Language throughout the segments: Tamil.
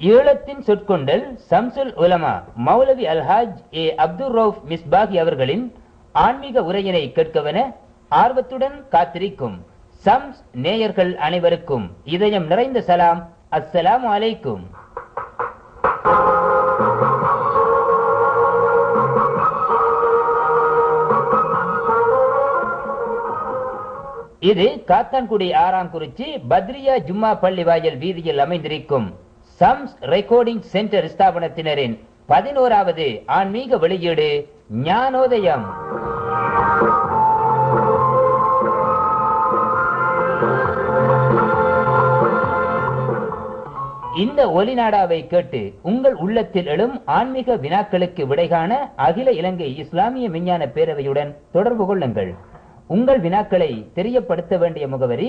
ஈழத்தின் சொற்கொண்டல் சம்சுல் உலமா மௌலவி அல்ஹாஜ் ஏ அப்துல் ரவுப் மிஸ்பாகி அவர்களின் ஆன்மீக உரையினை கேட்கவென ஆர்வத்துடன் காத்திருக்கும் சம்ஸ் நேயர்கள் அனைவருக்கும் இதயம் நிறைந்த சலாம். அஸ்ஸலாமு அலைக்கும். இது காத்தான்குடி ஆறாங்குறிச்சி பத்ரியா ஜும்மா பள்ளி வாயல் வீதியில் அமைந்திருக்கும் சம்ஸ் ரெக்கார்டிங் சென்டர் ஸ்தாபனத்தினரின் 11வது ஆன்மீக வெளியீடு ஞானோதயம். இந்த ஒலிநாடாவை கேட்டு உங்கள் உள்ளத்தில் எழும் ஆன்மீக வினாக்களுக்கு விடைகாண அகில இலங்கை இஸ்லாமிய விஞ்ஞான பேரவையுடன் தொடர்பு கொள்ளுங்கள். உங்கள் வினாக்களை தெரியப்படுத்த வேண்டிய முகவரி: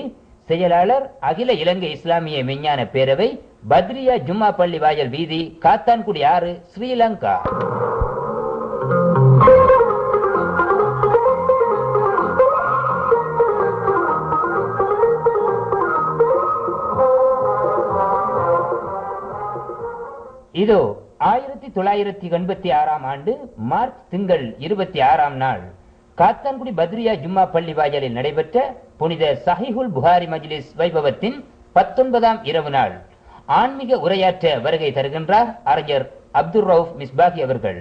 செயலாளர், அகில இலங்கை இஸ்லாமிய விஞ்ஞான பேரவை, பத்ரியா ஜும்மா பள்ளி வாயல் வீதி, காத்தான்குடி 6, ஸ்ரீலங்கா. இதோ 1986 ஆண்டு மார்ச் திங்கள் 26 நாள் காத்தான்குடி பத்ரியா ஜும்மா பள்ளி வாயலில் நடைபெற்ற புனித சஹீஹுல் புகாரி மஜ்லிஸ் வைபவத்தின் 19ஆம் இரவு நாள் ஆன்மீக உரையாற்ற வருகை தருகின்றார் அறிஞர் அப்துல் ரவுப் மிஸ்பாகி அவர்கள்.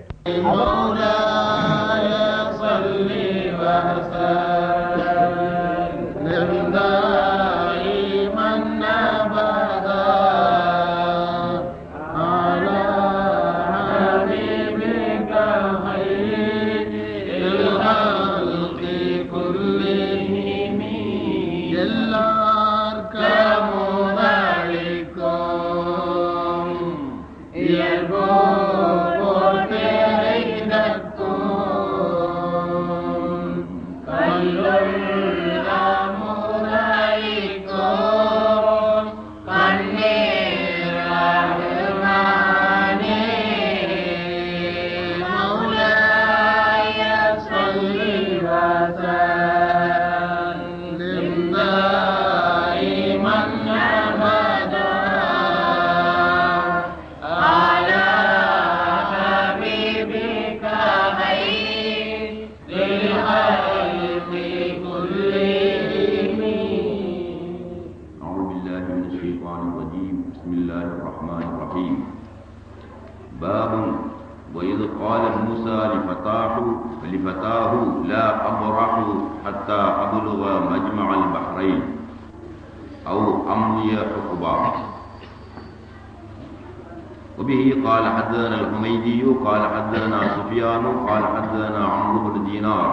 وبه قال حدثنا الحميدي قال حدثنا سفيان قال حدثنا عمرو بن دينار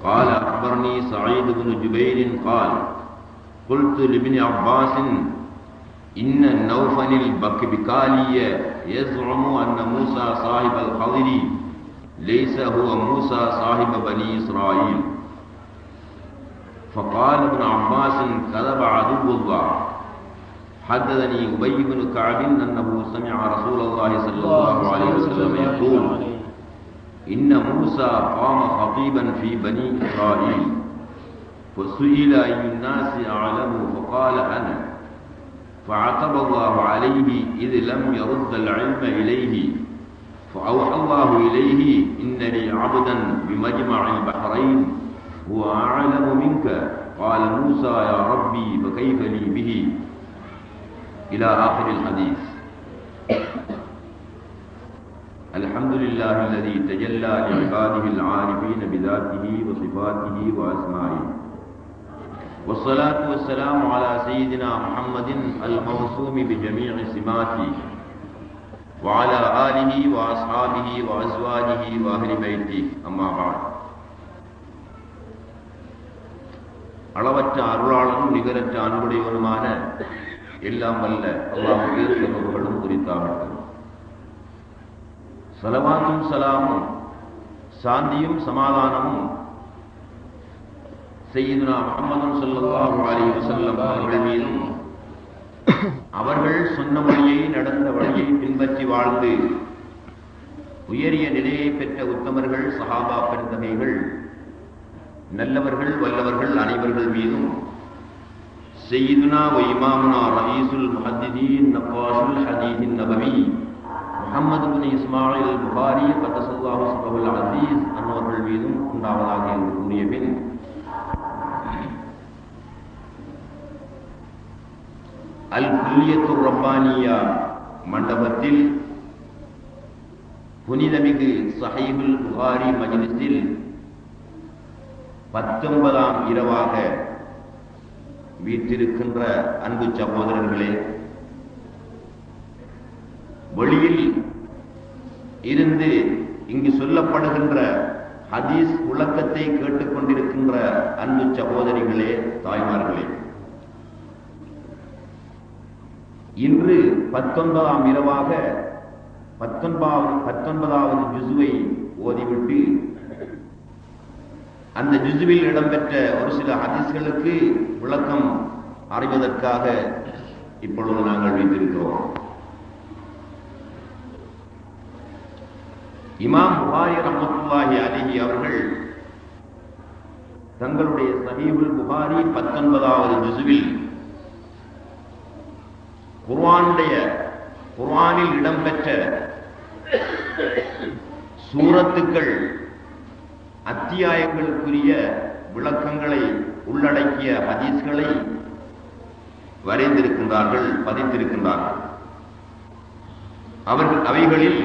قال أخبرني سعيد بن جبير قال قلت لابن عباس إن النوفل البكالي يزعم أن موسى صاحب الخضر ليس هو موسى صاحب بني إسرائيل. فقال ابن عباس كذب عدو الله. حدثني أبي بن كعب أنه سمع رسول الله صلى الله عليه وسلم يقول إن موسى قام خطيبا في بني إسرائيل فسئل أي الناس أعلم فقال أنا، فعتب الله عليه إذ لم يرد العلم إليه، فأوحى الله إليه إن لي عبدا بمجمع البحرين هو أعلم منك. قال موسى يا ربي فكيف لي به إلى آخر الحديث. الحمد لله الذي تجلى لعباده العارفين بذاته وصفاته وأسمائه، والصلاة والسلام على سيدنا محمد الموسوم بجميع سماته وعلى آله وأصحابه وأزواجه وأهل بيته. أما بعد. அளவற்ற அருளாளனும் நிகரற்ற அன்புடையவனுமான எல்லாம் வல்ல அல்லாஹ்வுக்கு சர்வபுகழும் உரித்தாகட்டும். ஸலவாத்தும் ஸலாமும் சாந்தியும் சமாதானமும் சய்யிதுனா முஹம்மது ஸல்லல்லாஹு அலைஹி வஸல்லம் அவர்கள் மீதும் அவர்கள் சொன்ன வழியை நடந்த வழியை பின்பற்றி வாழ்ந்து உயரிய நிலையை பெற்ற உத்தமர்கள் சஹாபா பெருந்தகைகள் நல்லவர்கள் வல்லவர்கள் அனைவர்கள் மீதும் سيدنا وإمامنا رئيس المحدثين نقاش الحديث النبوي محمد بن إسماعيل البخاري قدس الله سره العزيز அன்னவர்கள் மீதும் உண்டாவதாக என்று கூறிய பின் அல் குல்லியத்துர் ரப்பானியா மண்டபத்தில் புனிதமிகு சஹீஹுல் புகாரி மஜ்லிஸில் 19ஆம் இரவாக வீற்றிருக்கின்ற அன்பு சகோதரர்களே, வெளியில் இருந்து இங்கு சொல்லப்படுகின்ற ஹதீஸ் விளக்கத்தை கேட்டுக்கொண்டிருக்கின்ற அன்பு சகோதரிகளே, தாய்மார்களே, இன்று 19ஆம் இரவாக 19வது ஜுசுவை ஓதிவிட்டு அந்த ஜுசுவில் இடம்பெற்ற ஒரு சில ஹதீஸ்களுக்கு விளக்கம் அறிவதற்காக இப்பொழுது நாங்கள் வைத்திருக்கிறோம். இமாம் புகாரி ரஹ்மத்துல்லாஹி அலைஹி அவர்கள் தங்களுடைய சஹீஹுல் புகாரி 19வது ஜுசுவில் குர்ஆனில் இடம்பெற்ற சூரத்துக்கள் அத்தியாயங்களுக்குரிய விளக்கங்களை உள்ளடக்கிய ஹதீஸ்களை வரைந்திருக்கின்றார்கள், பதித்திருக்கின்றார்கள். அவைகளில்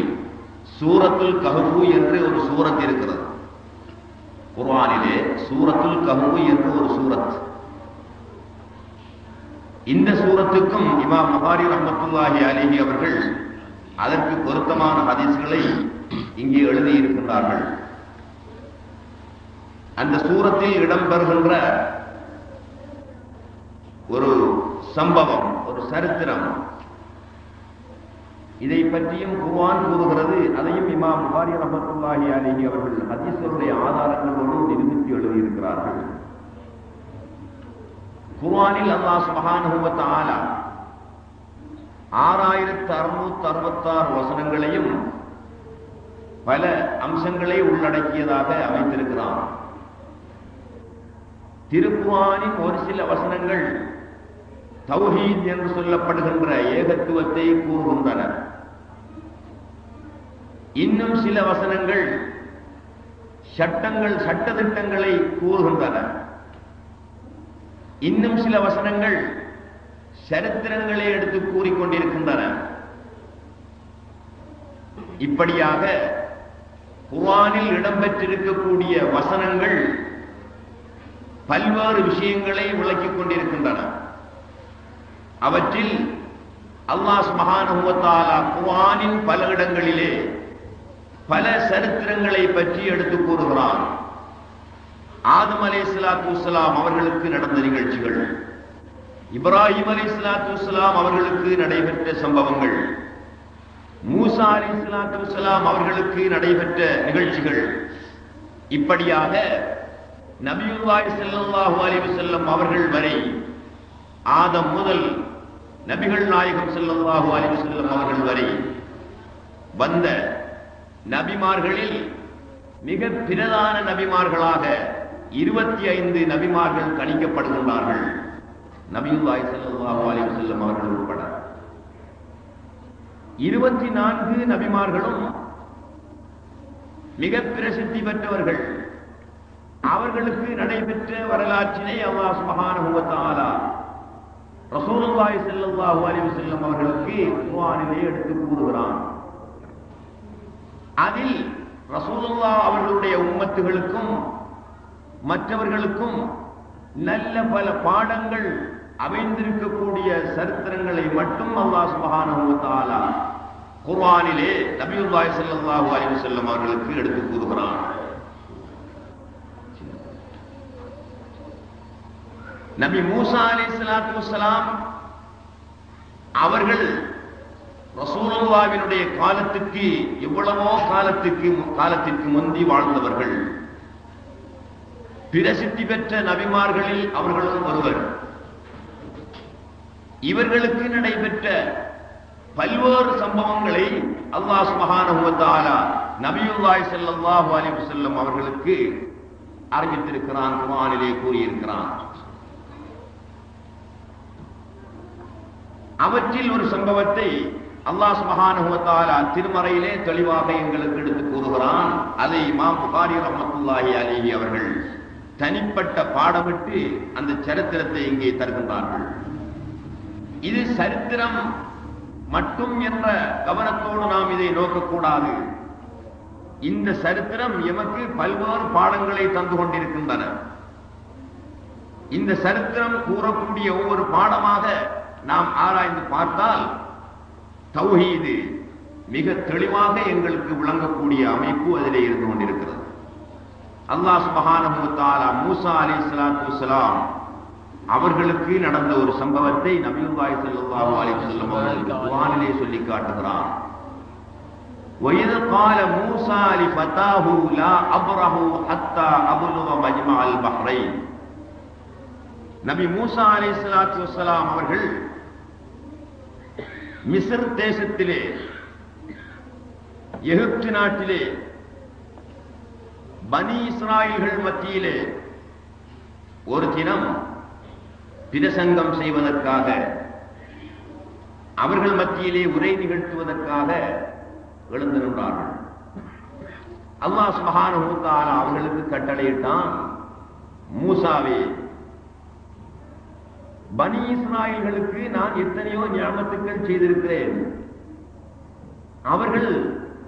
சூரத்துல் கஹ்ஃப் என்று ஒரு சூரத் இருக்கிறது. குர்ஆனிலே சூரத்துல் கஹ்ஃப் என்று ஒரு சூரத். இந்த சூரத்துக்கும் இமாம் புகாரி ரஹ்மத்துல்லாஹி அலைஹி அவர்கள் அதற்கு பொருத்தமான ஹதீஸ்களை இங்கே எழுதியிருக்கின்றார்கள். அந்த சூரத்தில் இடம்பெறுகின்ற ஒரு சம்பவம், ஒரு சரித்திரம், இதை பற்றியும் குர்ஆன் கூறுகிறது. அதையும் இமாம் புகாரி ரஹ்மத்துல்லாஹி அலைஹி அவர்கள் ஹதீஸ்களுடைய ஆதாரங்களோடு நிரூபித்து எழுதியிருக்கிறார்கள். குர்ஆனில் அல்லாஹ் சுப்ஹானஹு வ தஆலா 6666 வசனங்களையும் பல அம்சங்களை உள்ளடக்கியதாக அமைத்திருக்கிறார். திருக்குர்ஆனின் ஒரு சில வசனங்கள் தௌஹீத் என்று சொல்லப்படுகின்ற ஏகத்துவத்தை கூறுகின்றன. இன்னும் சில வசனங்கள் சட்டதிட்டங்களை கூறுகின்றன. இன்னும் சில வசனங்கள் சரித்திரங்களை எடுத்து கூறிக்கொண்டிருக்கின்றன. இப்படியாக குர்ஆனில் இடம்பெற்றிருக்கக்கூடிய வசனங்கள் பல்வேறு விஷயங்களை விளக்கிக் கொண்டிருக்கின்றன. அவற்றில் அல்லாஹ் சுப்ஹானஹு வ தஆலா குர்ஆனின் பல இடங்களிலே பல சரித்திரங்களை பற்றி எடுத்து கூறுகிறான். ஆதம் அலைஹிஸ்ஸலாத்து வஸ்ஸலாம் அவர்களுக்கு நடந்த நிகழ்ச்சிகள், இப்ராஹிம் அலைஹிஸ்ஸலாத்து வஸ்ஸலாம் அவர்களுக்கு நடைபெற்ற சம்பவங்கள், மூசா அலைஹிஸ்ஸலாத்து வஸ்ஸலாம் அவர்களுக்கு நடைபெற்ற நிகழ்ச்சிகள், இப்படியாக நபியுல்லாஹி ஸல்லல்லாஹு அலைஹி வஸல்லம் அவர்கள் வரை ஆதம் முதல் நபிகள் நாயகம் ஸல்லல்லாஹு அலைஹி வஸல்லம் அவர்கள் வரை வந்த நபிமார்களில் மிக பிரதான நபிமார்களாக 25 நபிமார்கள் கணிக்கப்படுகின்றார்கள். நபியுல்லாஹி ஸல்லல்லாஹு அலைஹி வஸல்லம் அவர்கள் உட்பட 24 நபிமார்களும் மிக பிரசித்தி பெற்றவர்கள். அவர்களுக்கு நடைபெற்ற வரலாற்றினை அல்லாஹ் சுப்ஹானஹு வ தஆலா ரசூலுல்லாஹி ஸல்லல்லாஹு அலைஹி வஸல்லம் அவர்களுக்கு குர்ஆனிலே எடுத்து கூறுகிறான். அதில் ரசூலுல்லாஹ் அவர்களுடைய உம்மத்துகளுக்கும் மற்றவர்களுக்கும் நல்ல பல பாடங்கள் அமைந்திருக்கக்கூடிய சரித்திரங்களை மட்டும் அல்லாஹ் சுப்ஹானஹு வ தஆலா குர்ஆனிலே நபியுல்லாஹி ஸல்லல்லாஹு அலைஹி வஸல்லம் அவர்களுக்கு எடுத்து கூறுகிறான். நபி மூசா அலைஹிஸ்ஸலாத்து வஸ்ஸலாம் அவர்கள் ரசூலுல்லாஹ்வினுடைய காலத்துக்கு எவ்வளவோ காலத்திற்கு முந்தி வாழ்ந்தவர்கள். பிரசித்தி பெற்ற நபிமார்களில் அவர்களும் ஒருவர். இவர்களுக்கு நடைபெற்ற பல்வேறு சம்பவங்களை அல்லாஹ் சுப்ஹானஹு வ தஆலா நபியுல்லாஹி ஸல்லல்லாஹு அலைஹி வஸல்லம் அவர்களுக்கு அறிவித்திருக்கிறான், குர்ஆனிலே கூறியிருக்கிறான். அவற்றில் ஒரு சம்பவத்தை அல்லாஹ் சுப்ஹானஹு வ தஆலா திருமறையிலே தெளிவாக எங்களுக்கு எடுத்து கூறுகிறான். அதை இமாம் புகாரி ரஹ்மத்துல்லாஹி அலைஹி அவர்கள் தனிப்பட்ட பாடமிட்டு அந்த சரித்திரத்தை இங்கே தருகின்றார்கள். இது சரித்திரம் மட்டும் என்ற கவனத்தோடு நாம் இதை நோக்கக்கூடாது. இந்த சரித்திரம் எமக்கு பல்வேறு பாடங்களை தந்து கொண்டிருக்கின்றன. இந்த சரித்திரம் கூறக்கூடிய ஒவ்வொரு பாடமாக நாம் ஆராய்ந்து பார்த்தால் தௌஹீது மிக தெளிவாக எங்களுக்கு விளங்கக்கூடிய அமைப்பு அதிலே இருந்து கொண்டிருக்கிறது. அல்லாஹ் சுப்ஹானஹு வ தஆலா மூசா அலைஹிஸ்ஸலாத்து வஸ்ஸலாம் அவர்களுக்கு நடந்த ஒரு சம்பவத்தை நபியுல்லாஹி ஸல்லல்லாஹு அலைஹி வஸல்லம் அவர்கள் குர்ஆனிலே சொல்லி காட்டுகிறார். وَإِذْ قَالَ مُوسَى لِفَتَاهُ لَا أَبْرَحُ حَتَّى أَبْلُغَ مَجْمَعَ الْبَحْرَيْنِ நபி மூசா அலைஹிஸ்ஸலாத்து வஸ்ஸலாம் அவர்கள் மிஸ்ர் தேசத்திலே எகிப்து நாட்டிலே பனி இஸ்ராயீல்கள் மத்தியிலே ஒரு தினம் பிரசங்கம் செய்வதற்காக, அவர்கள் மத்தியிலே உரை நிகழ்த்துவதற்காக எழுந்து நின்றார்கள். அல்லாஹ் சுப்ஹானஹு வ தஆலா அவர்களுக்கு கட்டளையிட்டான், மூசாவே, பனி இஸ்ராயீல்களுக்கு நான் எத்தனையோ நிஅமத்துக்கள் செய்திருக்கிறேன். அவர்கள்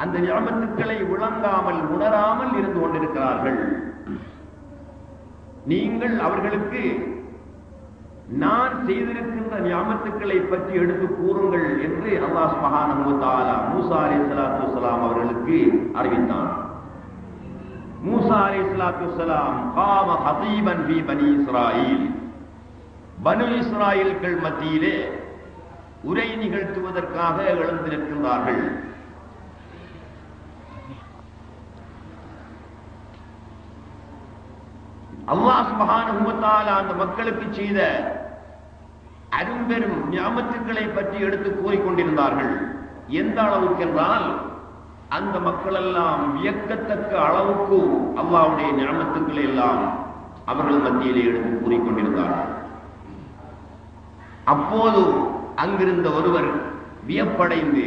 அந்த நிஅமத்துக்களை விளங்காமல் உணராமல் இருந்து கொண்டிருக்கிறார்கள். நீங்கள் அவர்களுக்கு நான் செய்திருக்கின்ற நிஅமத்துக்களை பற்றி எடுத்து கூறுங்கள் என்று அல்லாஹ் சுப்ஹானஹு வ தஆலா மூசா அலைஹிஸ்ஸலாத்து வஸ்ஸலாம் அவர்களுக்கு அறிவித்தான். மூசா அலைஹிஸ்ஸலாத்து வஸ்ஸலாம் காம ஹதீபன் ஃபீ பனி இஸ்ராயீல், பனு இஸ்ராயீல்கள் மத்தியிலே உரை நிகழ்த்துவதற்காக எழுந்திருக்கின்றார்கள். அல்லாஹ் சுப்ஹானஹு வ தஆலா அந்த மக்களுக்கு செய்த அரும்பெரும் நிஅமத்துக்களை பற்றி எடுத்து கூறிக்கொண்டிருந்தார்கள். எந்த அளவுக்கு என்றால், அந்த மக்கள் எல்லாம் வியக்கத்தக்க அளவுக்கு அல்லாஹ்வுடைய நிஅமத்துக்களை எல்லாம் அவர்கள் மத்தியிலே எடுத்து கூறிக்கொண்டிருந்தார்கள். அப்போது அங்கிருந்த ஒருவர் வியப்படைந்து,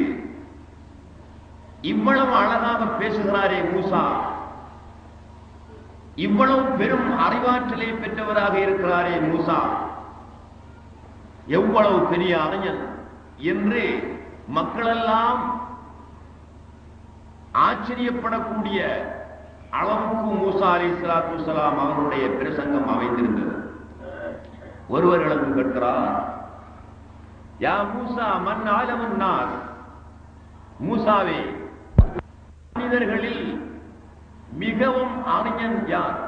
இவ்வளவு அழகாக பேசுகிறாரே மூசா, இவ்வளவு பெரும் அறிவாற்றலை பெற்றவராக இருக்கிறாரே மூசா, எவ்வளவு பெரிய அறிஞன் என்று மக்களெல்லாம் ஆச்சரியப்படக்கூடிய அளவுக்கு மூசா அலைஹிஸ்ஸலாத்து வஸ்ஸலாம் அவருடைய பிரசங்கம் அமைந்திருந்தது. ஒருவர் எழுந்து கேட்கிறார், யா மூசா மன் ஆலமுன் நாஸ், மூசாவே, மனிதர்களில் மிகவும் அறிஞன் யார்,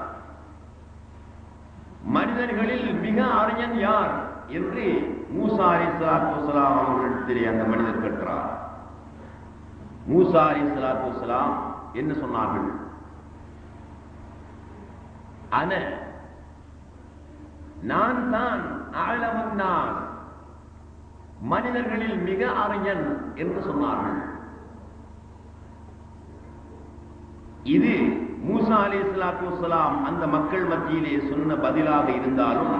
மனிதர்களில் மிக அறிஞன் யார் என்று மூசா அலைஹிஸ்ஸலாத்து வஸ்ஸலாம் அவர்களிடத்திலே அந்த மனிதர் கேட்கிறார். மூசா அலைஹிஸ்ஸலாத்து வஸ்ஸலாம் என்ன சொன்னார்கள்? நான் தான் ஆலமுன் நாஸ், மனிதர்களில் மிக அறிஞன் என்று சொன்னார்கள். இது மூசா அலைஹிஸ்ஸலாத்து வஸ்ஸலாம் அந்த மக்கள் மத்தியிலே சொன்ன பதிலாக இருந்தாலும்,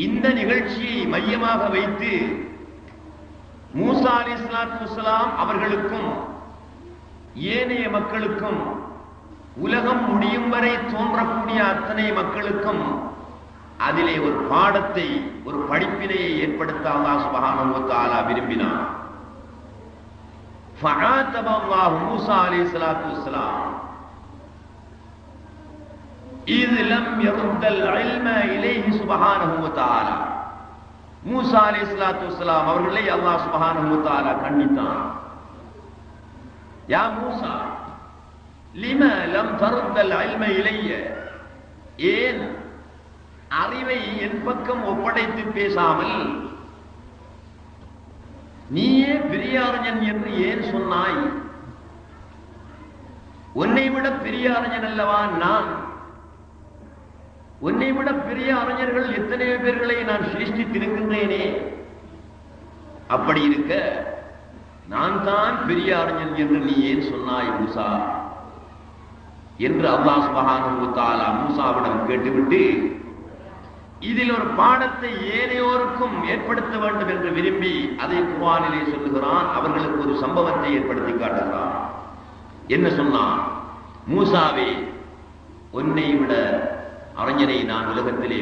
இந்த நிகழ்ச்சியை மையமாக வைத்து மூசா அலைஹிஸ்ஸலாத்து வஸ்ஸலாம் அவர்களுக்கும் ஏனைய மக்களுக்கும், உலகம் முடியும் வரை தோன்றக்கூடிய அத்தனை மக்களுக்கும் அதிலே ஒரு பாடத்தை, ஒரு படிப்பினையை ஏற்படுத்த அல்லாஹ் சுப்ஹானஹு வ தஆலா விரும்பினார். فعاتب الله موسى عليه الصلاة والسلام إذ لم يرد العلم إليه سبحانه وتعالى. மூசா அலைஹிஸ்ஸலாத்து வஸ்ஸலாம் அவர்களை அல்லாஹ் சுப்ஹானஹு வ தஆலா கண்டித்தான். யா மூசா, லிம லம் தர்த العلم இலைய, ஏன் அறிவை என் பக்கம் ஒப்படைத்து பேசாமல் நீயே பெரிய அறிஞன் என்று ஏன் சொன்னாய்? உன்னை விட பெரிய அறிஞன் அல்லவா நான்? உன்னை விட பெரிய அறிஞர்கள் எத்தனையோ பேர்களை நான் சிருஷ்டித்திருக்கின்றேனே. அப்படி இருக்க நான் தான் பெரிய அறிஞன் என்று நீ ஏன் சொன்னாய் மூசா என்று அல்லாஹ் சுப்ஹானஹு வ தஆலா மூசாவிடம் கேட்டுவிட்டு இதில் ஒரு பாடத்தை ஏனையோருக்கும் ஏற்படுத்த வேண்டும் என்று விரும்பி அதை குர்ஆனிலே சொல்லுகிறான். அவர்களுக்கு ஒரு சம்பவத்தை ஏற்படுத்தி காட்டுகிறான். என்ன சொன்னான்? மூசாவே, உன்னை விட அறிஞரை நான் உலகத்திலே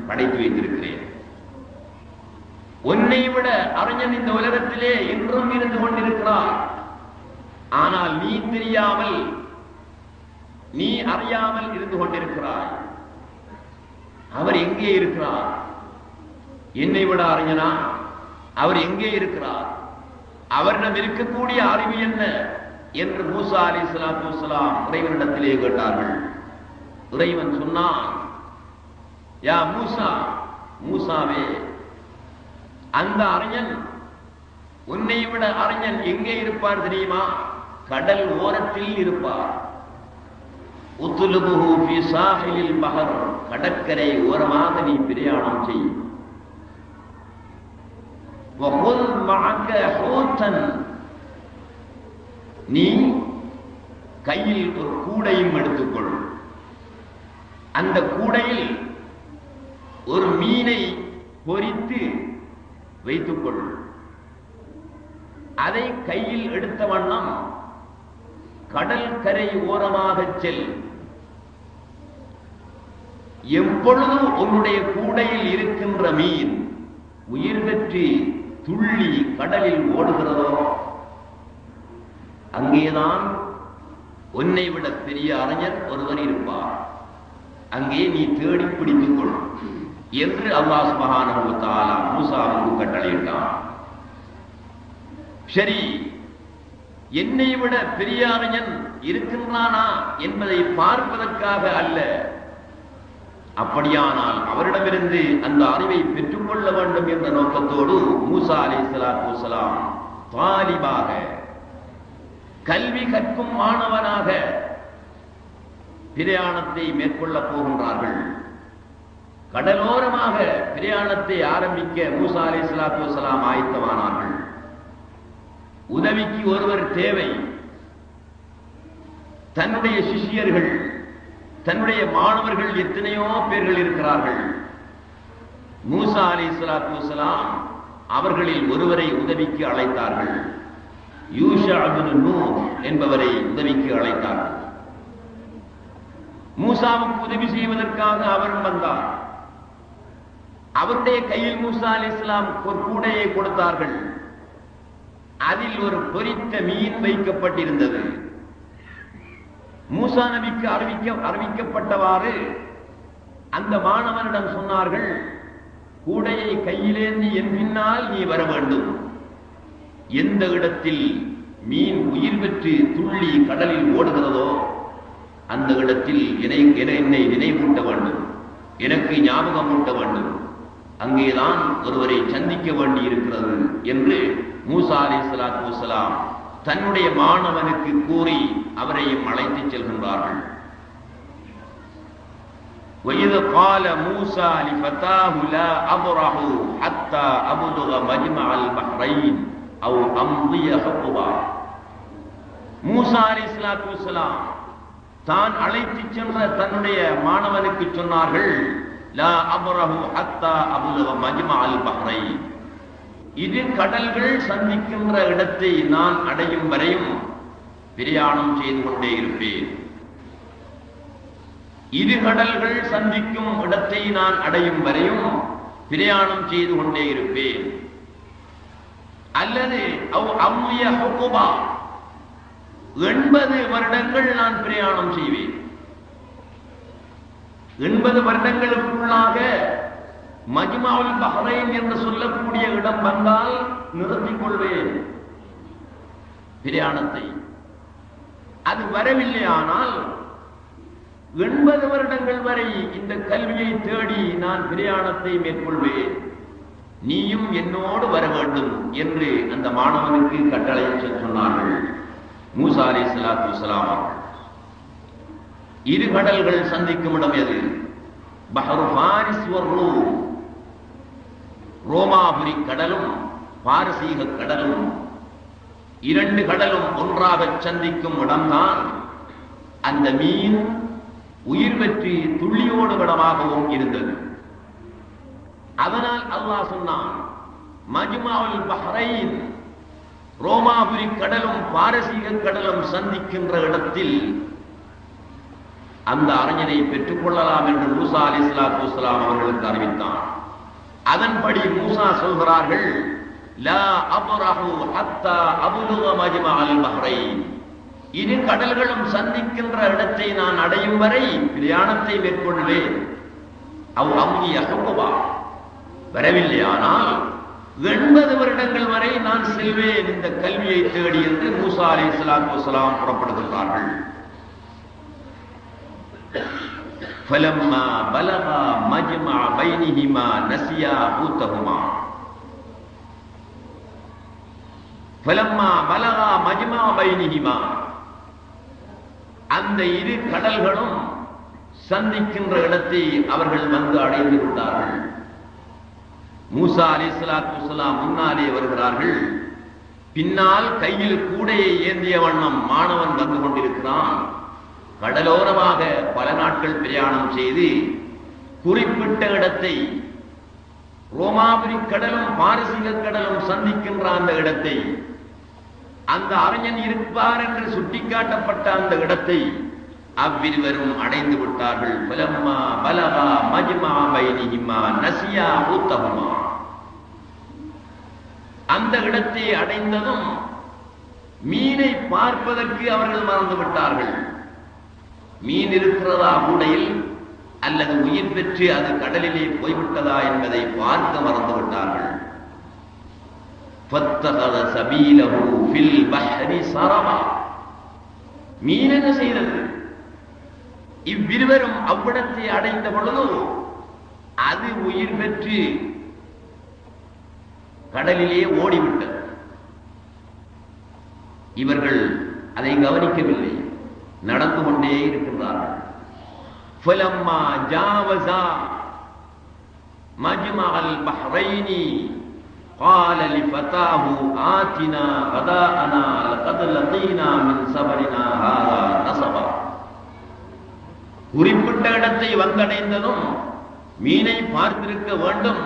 படைத்து வைத்திருக்கிறேன். உன்னை விட அறிஞன் இந்த உலகத்திலே இன்றும் இருந்து கொண்டிருக்கிறார். ஆனால் நீ தெரியாமல், நீ அறியாமல் இருந்து கொண்டிருக்கிறாய். அவர் எங்கே இருக்கிறார்? என்னை விட அறிஞனா? அவர் எங்கே இருக்கிறார்? அவரிடம் இருக்கக்கூடிய அறிவு என்ன என்று மூசா அலைஹிஸ்ஸலாத்து வஸ்ஸலாம் இறைவனிடத்திலே கேட்டார்கள். இறைவன் சொன்னான், யா மூசா, மூசாவே, அந்த அறிஞன், உன்னை விட அறிஞன் எங்கே இருப்பார் தெரியுமா? கடல் ஓரத்தில் இருப்பார். உத்லுபுஹு ஃபீ சாஹிலில் பஹர், கடற்கரை ஓரமாக நீ பிரயாணம் செய். வகுல் மஅக ஹூதன், நீ கையில் ஒரு கூடையும் எடுத்துக்கொள். அந்த கூடையில் ஒரு மீனை பொரித்து வைத்துக்கொள். அதை கையில் எடுத்த வண்ணம் கடல் கரை ஓரமாக செல். எப்பொழுது உன்னுடைய கூடையில் இருக்கின்ற மீன் உயிர் பெற்று துள்ளி கடலில் ஓடுகிறதோ அங்கேதான் உன்னை விட பெரிய அறிஞர் ஒருவர் இருப்பார். அங்கே நீ தேடி பிடித்துக் கொள் என்று அல்லாஹ் சுப்ஹானஹு வ தஆலா மூசாவுக்கு கட்டளையிட்டான். சரி, என்னை விட பெரிய அறிஞன் இருக்கின்றானா என்பதை பார்ப்பதற்காக அல்ல, அப்படியானால் அவரிடமிருந்து அந்த அறிவை பெற்றுக்கொள்ள வேண்டும் என்ற நோக்கத்தோடு மூசா அலைஹிஸ்ஸலாத்து வஸ்ஸலாம் தாலிபாக, கல்வி கற்கும் மாணவனாக பிரயாணத்தை மேற்கொள்ளப் போகின்றார்கள். கடலோரமாக பிரயாணத்தை ஆரம்பிக்க மூசா அலைஹிஸ்ஸலாத்து வஸ்ஸலாம் ஆயத்தமானார்கள். உதவிக்கு ஒருவர் தேவை. தன்னுடைய சிஷ்யர்கள், தன்னுடைய மாணவர்கள் எத்தனையோ பேர்கள் இருக்கிறார்கள். மூசா அலைஹிஸ்ஸலாத்து வஸ்ஸலாம் அவர்களில் ஒருவரை உதவிக்கு அழைத்தார்கள். யூஷா இப்னு நூன் என்பவரை உதவிக்கு அழைத்தார்கள். மூசாவுக்கு உதவி செய்வதற்காக அவரும் வந்தார். அவருடைய கையில் மூசா அலைஹிஸ்ஸலாம் ஒரு கூடையை கொடுத்தார்கள். அதில் ஒரு பொரித்த மீன் வைக்கப்பட்டிருந்தது. மூசா நபிக்கு அறிவிக்கப்பட்டவாறு அந்த மாணவனிடம் சொன்னார்கள், கூடையை கையிலேந்தி என் பின்னால் நீ வர வேண்டும். எந்த இடத்தில் மீன் உயிர் பெற்று துள்ளி கடலில் ஓடுகிறதோ அந்த இடத்தில் என்னை நினைவூட்ட வேண்டும், எனக்கு ஞாபகம் ஊட்ட வேண்டும். அங்கேதான் ஒருவரை சந்திக்க வேண்டி இருக்கிறது என்று மூசா அலைஹிஸ்ஸலாத்து வஸ்ஸலாம் தன்னுடைய மாணவனுக்கு கூறி அவரையும் அழைத்து செல்கின்றார்கள். وَإِذْ قَالَ مُوسَى لِفَتَاهُ لَا أَبْرَحُ حَتَّى أَبْلُغَ مَجْمَعَ الْبَحْرَيْنِ أَوْ أَمْضِيَ حُقُبًا. மூசா அலைஹிஸ்ஸலாத்து வஸ்ஸலாம் தான் அழைத்து சென்ற தன்னுடைய மாணவனுக்கு சொன்னார்கள், லா அப்ரஹு ஹத்தா அப்லுக மஜ்மஅல் பஹ்ரைன், இரு கடல்கள் சந்திக்கின்ற இடத்தை நான் அடையும் வரையும் பிரயாணம் செய்து கொண்டே இருப்பேன். இரு கடல்கள் சந்திக்கும் இடத்தை நான் அடையும் வரையும் பிரயாணம் செய்து கொண்டே இருப்பேன். அல்லது அவ் அம்மிய ஹுகுபா, 80 வருடங்கள் நான் பிரயாணம் செய்வேன். 80 வருடங்களுக்குள்ளாக மஜ்மஉல் பஹ்ரைன் என்று சொல்லக்கூடிய இடம் வந்தால் நிறுத்திக் கொள்வேன் பிரயாணத்தை. அது வரவில்லை ஆனால் 80 வருடங்கள் வரை இந்த கல்வியை தேடி நான் பிரயாணத்தை மேற்கொள்வேன். நீயும் என்னோடு வர வேண்டும் என்று அந்த மாணவனுக்கு கட்டளை சொன்னார்கள் மூசா அலைஹிஸ்ஸலாத்து வஸ்ஸலாம் அவர்கள். இரு கடல்கள் சந்திக்கும் இடம் எது? பஹ்ரு ஃபாரிஸ் வ ரூம், ரோமாபுரி கடலும் பாரசீக கடலும், இரண்டு கடலும் ஒன்றாக சந்திக்கும் இடம்தான் அந்த மீன் உயிர் பெற்று துள்ளியோடு இடமாகவும் இருந்தது. அதனால் அல்லாஹ் சொன்னான், மஜ்மாஉல் பஹ்ரைன், ரோமாபுரி கடலும் பாரசீக கடலும் சந்திக்கின்ற இடத்தில் அந்த அறிஞரை பெற்றுக் கொள்ளலாம் என்று மூசா அலைஹிஸ்ஸலாத்து வஸ்ஸலாம் அவர்களுக்கு அறிவித்தான். அதன்படி மூசா சொல்கிறார்கள், லா அப்ரஹு ஹத்தா அப்லுக மஜ்மாஅல் பஹ்ரைன், இரு கடல்களும் சந்திக்கின்ற இடத்தை நான் அடையும் வரை பிரயாணத்தை மேற்கொள்வேன். அவ் அம்னி யஹ்குபா, வரவில்லை ஆனால் 80 வருடங்கள் வரை நான் செல்வேன் இந்த கல்வியை தேடி என்று மூசா அலைஹிஸ்ஸலாத்து வஸ்ஸலாம் புறப்படுகிறார்கள். فلما بلغا مجمع بينهما نسيا حوتهما فلما بلغا مجمع بينهما, அந்த இரு கடல்களும் சந்திக்கின்ற இடத்தை அவர்கள் வந்து அடைந்து விட்டார்கள். மூசா அலைஹிஸ்ஸலாத்து வஸ்ஸலாம் முன்னாலே வருகிறார்கள். பின்னால் கையில் கூடையை ஏந்திய வண்ணம் மாணவன் வந்து கொண்டிருக்கிறான். கடலோரமாக பல நாட்கள் பிரயாணம் செய்து குறிப்பிட்ட இடத்தை, ரோமாபுரி கடலும் பாரசீக கடலும் சந்திக்கின்ற அந்த இடத்தை, அந்த அறிஞன் இருப்பார் என்று சுட்டிக்காட்டப்பட்ட அந்த இடத்தை அவ்விருவரும் அடைந்து விட்டார்கள். ஃபலம்மா பலகா மஜ்மா பைனிஹிமா நசியா ஹூத்தஹுமா, அந்த இடத்தை அடைந்ததும் மீனை பார்ப்பதற்கு அவர்கள் மறந்து விட்டார்கள். மீன் இருக்கிறதா கூடையில் அல்லது உயிர் பெற்று அது கடலிலே போய்விட்டதா என்பதை பார்க்க மறந்து விட்டார்கள். ஃபத்தகத சபீலஹு ஃபில் பஹ்ரி சரபா, மீன் என்ன செய்தது? இவ்விருவரும் அவ்விடத்தை அடைந்த பொழுது அது உயிர் பெற்று கடலிலே ஓடிவிட்டது. இவர்கள் அதை கவனிக்கவில்லை, நடந்து கொண்டே இருக்கின்றார்கள். ஃபலம்மா ஜாவஸா மஜ்மஅல் பஹ்ரைனி قال لفتاه آتنا غداءنا لقد لقينا من سفرنا هذا نصبا, குறிப்பிட்ட இடத்தை வந்தடைந்ததும் மீனை பார்த்திருக்க வேண்டும்.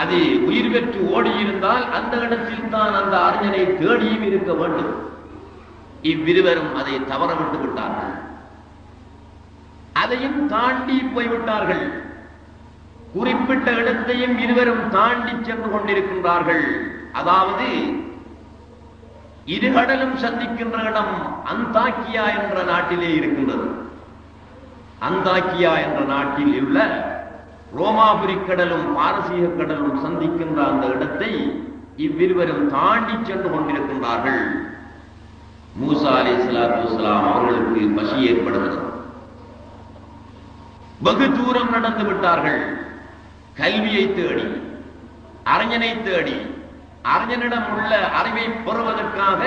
அது உயிர் பெற்று ஓடியிருந்தால் அந்த இடத்தில் தான் அந்த அறிஞரை தேடியும் இருக்க வேண்டும். இவ்விருவரும் அதை தவற விட்டு விட்டார்கள். அதையும் தாண்டி போய்விட்டார்கள். குறிப்பிட்ட இடத்தையும் இருவரும் தாண்டி சென்று கொண்டிருக்கின்றார்கள். அதாவது இரு கடலும் சந்திக்கின்ற இடம் அந்தாக்கியா என்ற நாட்டிலே இருக்கின்றது. அந்தாக்கியா என்ற நாட்டில் உள்ள ரோமாபுரி கடலும் பாரசீக கடலும் சந்திக்கின்ற அந்த இடத்தை இவ்விருவரும் தாண்டி சென்று கொண்டிருக்கின்றார்கள். மூசா அலைஹிஸ்ஸலாத்து வஸ்ஸலாம் அவர்களுக்கு பசி ஏற்படுகிறது. வெகு தூரம் நடந்து விட்டார்கள். கல்வியை தேடி, அறிஞனை தேடி, அறிஞனிடம் உள்ள அறிவை பெறுவதற்காக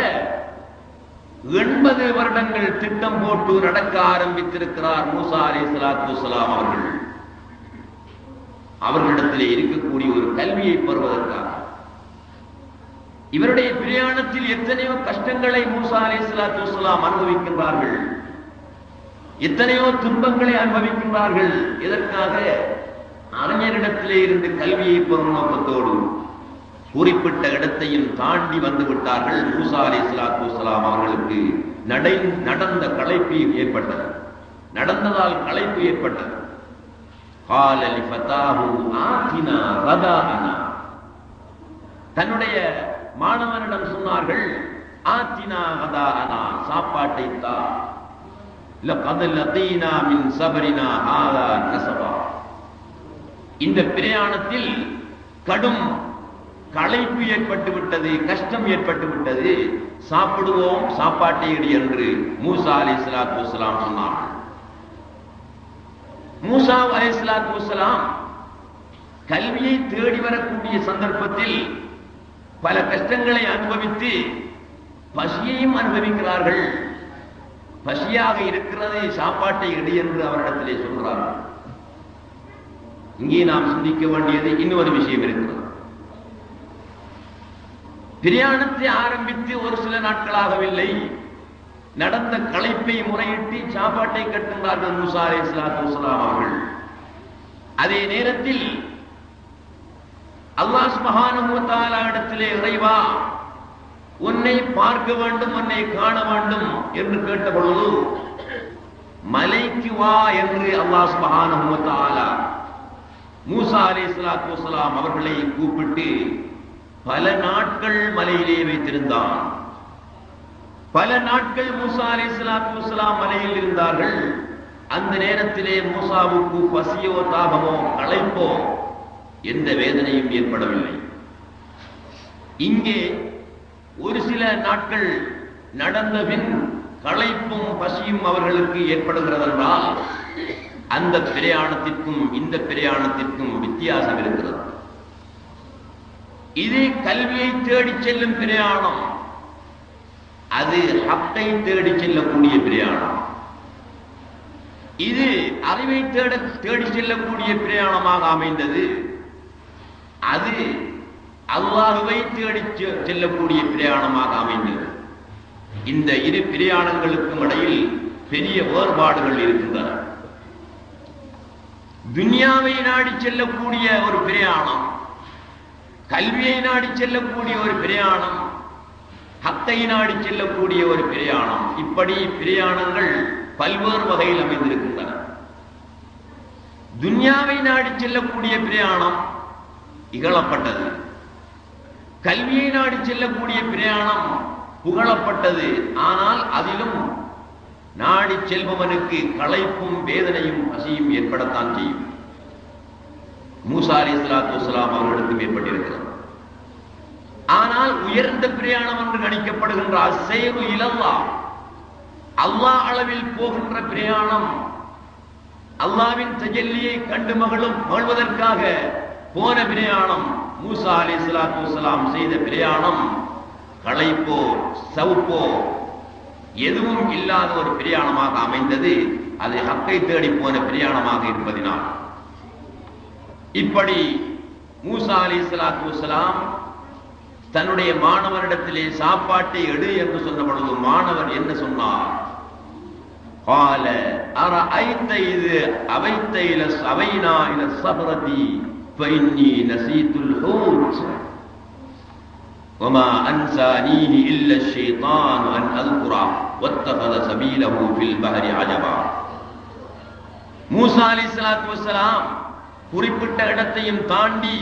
80 வருடங்கள் திட்டம் போட்டு நடக்க ஆரம்பித்திருக்கிறார் மூசா அலைஹிஸ்ஸலாத்து வஸ்ஸலாம் அவர்கள். அவர்களிடத்திலே இருக்கக்கூடிய ஒரு கல்வியை பெறுவதற்காக இவருடைய பிரயாணத்தில் எத்தனையோ கஷ்டங்களை மூசா அலைஹிஸ்ஸலாத்து வஸ்ஸலாம் அனுபவிக்கின்றார்கள். எத்தனையோ துன்பங்களை அனுபவிக்கின்றார்கள். இதற்காக அறிஞரிடத்திலே இருந்து கல்வியை பெறும் நோக்கத்தோடு குறிப்பிட்ட இடத்தையும் தாண்டி வந்து விட்டார்கள். மூசா அலைஹிஸ்ஸலாத்து வஸ்ஸலாம் அவர்களுக்கு நடந்த களைப்பு ஏற்பட்டது. நடந்ததால் களைப்பு ஏற்பட்டது. قال لفتاه آتنا غداءنا, தன்னுடைய மாணவனிடம் சொன்னார்கள், ஆத்தினா கதாஅனா, சாப்பாட்டை தா, லகத் லகீனா மின் சபரினா ஹாதா நஸபா, இந்த பிரயாணத்தில் கடும் களைப்பு ஏற்பட்டு விட்டது, கஷ்டம் ஏற்பட்டு விட்டது, சாப்பிடுவோம், சாப்பாட்டை இடு என்று மூசா அலைஹிஸ்ஸலாத்து வஸ்ஸலாம் சொன்னார்கள். மூசா அலைஹிஸ்ஸலாத்து வஸ்ஸலாம் கல்வியை தேடி வரக்கூடிய சந்தர்ப்பத்தில் பல கஷ்டங்களை அனுபவித்து பசியையும் அனுபவிக்கிறார்கள். பசியாக இருக்கிறது, சாப்பாட்டை இடு என்று அவரிடத்திலே சொல்கிறார்கள். இங்கே நாம் சிந்திக்க வேண்டியது இன்னொரு விஷயம் இருக்கிறது. பிரயாணத்தை ஆரம்பித்து ஒரு சில நாட்களாகவில்லை, நடந்த களைப்பை முறையிட்டு சாப்பாட்டை கட்டுகிறார்கள் மூசா அலைஹிஸ்ஸலாத்து வஸ்ஸலாம் அவர்கள். அதே நேரத்தில் அல்லாஹ் சுப்ஹானஹு வ தஆலா இடத்திலே இறைவா உன்னை பார்க்க வேண்டும், உன்னை காண வேண்டும் என்று கேட்ட பொழுது மலைக்கு வா என்று அல்லாஹ் சுப்ஹானஹு வ தஆலா மூசா அலைஹிஸ்ஸலாத்து வஸ்ஸலாம் அவர்களை கூப்பிட்டு பல நாட்கள் மலையிலே வைத்திருந்தான். பல நாட்கள் மூசா அலைஹிஸ்ஸலாத்து வஸ்ஸலாம் மலையில் இருந்தார்கள். அந்த நேரத்திலே மூசாவுக்கு பசியோ தாகமோ களைப்போ எந்த வேதனையும் ஏற்படவில்லை. இங்கே ஒரு சில நாட்கள் நடந்த பின் களைப்பும் பசியும் அவர்களுக்கு ஏற்படுகிறதென்றால் அந்த பிரயாணத்திற்கும் இந்த பிரயாணத்திற்கும் வித்தியாசம் இருக்கிறது. இது கல்வியை தேடிச் செல்லும் பிரயாணம், அது ஹக்கை தேடிச் செல்லக்கூடிய பிரயாணம். இது அறிவை தேடிச் செல்லக்கூடிய பிரயாணமாக அமைந்தது. அது அல்லாஹ்வை தேடிச் செல்லக்கூடிய பிரயாணமாக அமைந்தது. இந்த இரு பிரயாணங்களுக்கும் இடையில் பெரிய வேறுபாடுகள் இருக்கின்றன. துன்யாவை நாடி செல்லக்கூடிய ஒரு பிரயாணம், கல்வியை நாடி செல்லக்கூடிய ஒரு பிரயாணம், ஹக்கை நாடி செல்லக்கூடிய ஒரு பிரயாணம், இப்படி பிரயாணங்கள் பல்வேறு வகையில் அமைந்திருக்கின்றன. துன்யாவை நாடி செல்லக்கூடிய பிரயாணம் இகழப்பட்டது, கல்வியை நாடி செல்லக்கூடிய பிரயாணம் புகழப்பட்டது. ஆனால் அதிலும் நாடி செல்பவனுக்கு களைப்பும் வேதனையும் பசியும் ஏற்படத்தான் செய்யும். மூசா அலைஹிஸ்ஸலாத்து வஸ்ஸலாம் அவர்களுக்கும் ஏற்பட்டிருக்கிறது. ஆனால் உயர்ந்த பிரயாணம் என்று கணிக்கப்படுகின்ற அஸ்ஸைரு இலல்லாஹ், அல்லாஹ் அளவில் போகின்ற பிரயாணம், அல்லாஹ்வின் தஜல்லியை கண்டு மகிழ்வதற்காக போன பிரயாணம், மூசா அலைஹிஸ்ஸலாத்து வஸ்ஸலாம் செய்த பிரயாணம் களைப்போ சவுப்போ எதுவும் இல்லாத ஒரு பிரயாணமாக அமைந்தது. அது ஹக்கை தேடி போன பிரயாணமாக இருப்பதினால். இப்படி மூசா அலைஹிஸ்ஸலாத்து வஸ்ஸலாம் தன்னுடைய மாணவரிடத்திலே சாப்பாட்டை எடு என்று சொன்ன பொழுது மாணவர் என்ன சொன்னார்? قال أرأيت إذ أويت إلى أوينا إلى الصخرة فإني نسيت الحوت وما أنسانيه إلا الشيطان أن أذكره واتخذ سبيله في البحر عجبا. மூசா அலைஹிஸ்ஸலாத்து வஸ்ஸலாம் குறிப்பிட்ட இடத்தையும் தாண்டி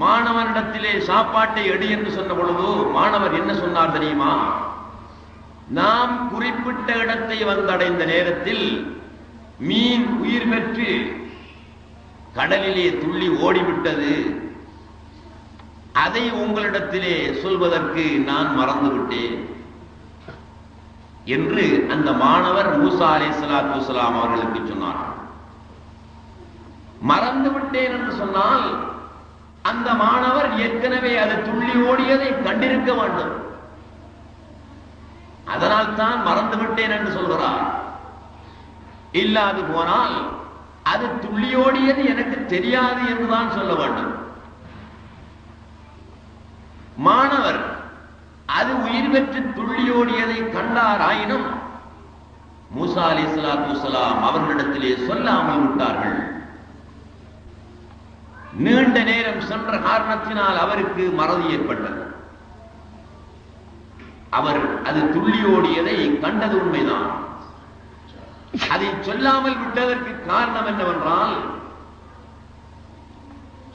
மாணவனிடத்திலே சாப்பாட்டை எடு என்று சொன்ன பொழுது மாணவர் என்ன சொன்னார் தெரியுமா? நாம் குறிப்பிட்ட இடத்தை வந்தடைந்த நேரத்தில் மீன் உயிர் பெற்று கடலிலே துள்ளி ஓடிவிட்டது, அதை உங்களிடத்திலே சொல்வதற்கு நான் மறந்துவிட்டேன் என்று அந்த மாணவர் மூசா அலைஹிஸ்ஸலாத்து வஸ்ஸலாம் அவர்களுக்கு சொன்னார். மறந்து விட்டேன் என்று சொன்னால் அந்த மாணவர் ஏற்கனவே அது துள்ளி ஓடியதை கண்டிருக்க வேண்டும். அதனால் தான் மறந்து விட்டேன் என்று சொல்கிறார். இல்லாது போனால் அது துள்ளி ஓடியது எனக்கு தெரியாது என்றுதான் சொல்ல வேண்டும். மாணவர் அது உயிர் பெற்று துள்ளி ஓடியதை கண்டார். ஆயினும் மூசா அலைஹிஸ்ஸலாத்து வஸ்ஸலாம் அவர்களிடத்திலே சொல்லாமல் விட்டார்கள். நீண்ட நேரம் சென்ற காரணத்தினால் அவருக்கு மறதி ஏற்பட்டது. அவர் அது துள்ளி ஓடியதை கண்டது உண்மைதான். அதை சொல்லாமல் விட்டதற்கு காரணம் என்னவென்றால்,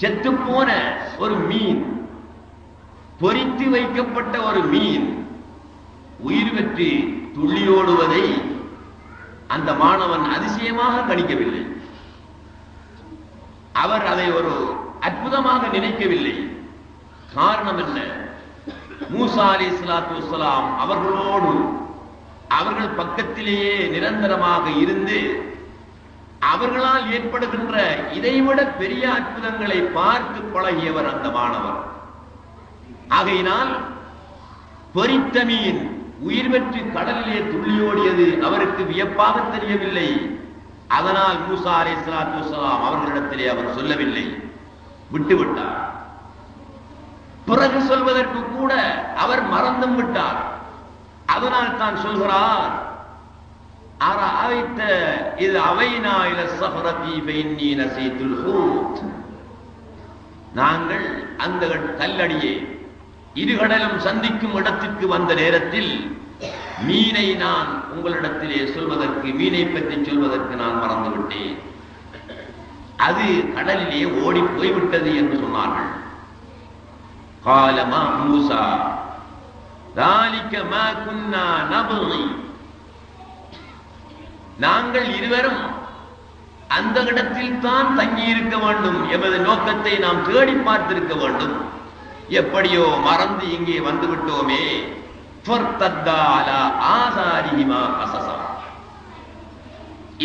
செத்துப்போன ஒரு மீன், பொரித்து வைக்கப்பட்ட ஒரு மீன் உயிர் பெற்று துள்ளியோடுவதை அந்த மாணவன் அதிசயமாக கணிக்கவில்லை. அவர் அதை ஒரு அற்புதமாக நினைக்கவில்லை. காரணம் என்ன? மூசா அலைஹிஸ்ஸலாத்து வஸ்ஸலாம் அவர்களோடு அவர்கள் பக்கத்திலேயே நிரந்தரமாக இருந்து அவர்களால் ஏற்படுகின்ற இதைவிட பெரிய அற்புதங்களை பார்த்து பழகியவர் அந்த மாணவர். ஆகையினால் பொரித்த மீன் உயிர் பெற்று கடலிலே துள்ளியோடியது அவருக்கு வியப்பாக தெரியவில்லை. அதனால் மூசா அலைஹிஸ்ஸலாத்து வஸ்ஸலாம் அவர்களிடத்திலே அவர் சொல்லவில்லை, விட்டுவிட்டார். பிறகு சொல்வதற்கு கூட அவர் மறந்தும் விட்டார். அதனால் தான் சொல்கிறார், அரஅய்த இத அவைனா இல ஸஹரதி ஃபஇன்னி நஸீதுல் ஹூத். நாங்கள் அந்த கல்லடியே இருகடலும் சந்திக்கும் இடத்திற்கு வந்த நேரத்தில் மீனை நான் உங்களிடத்திலே சொல்வதற்கு, மீனை பற்றி சொல்வதற்கு நான் மறந்துவிட்டேன், அது கடலிலே ஓடி போய்விட்டது என்று சொன்னார்கள். காலமா மூசா ذلك ما كنا نبغي, நாங்கள் இருவரும் அந்த இடத்தில் தான் தங்கி இருக்க வேண்டும், எமது நோக்கத்தை நாம் தேடி பார்த்திருக்க வேண்டும், எப்படியோ மறந்து இங்கே வந்து விட்டோமே.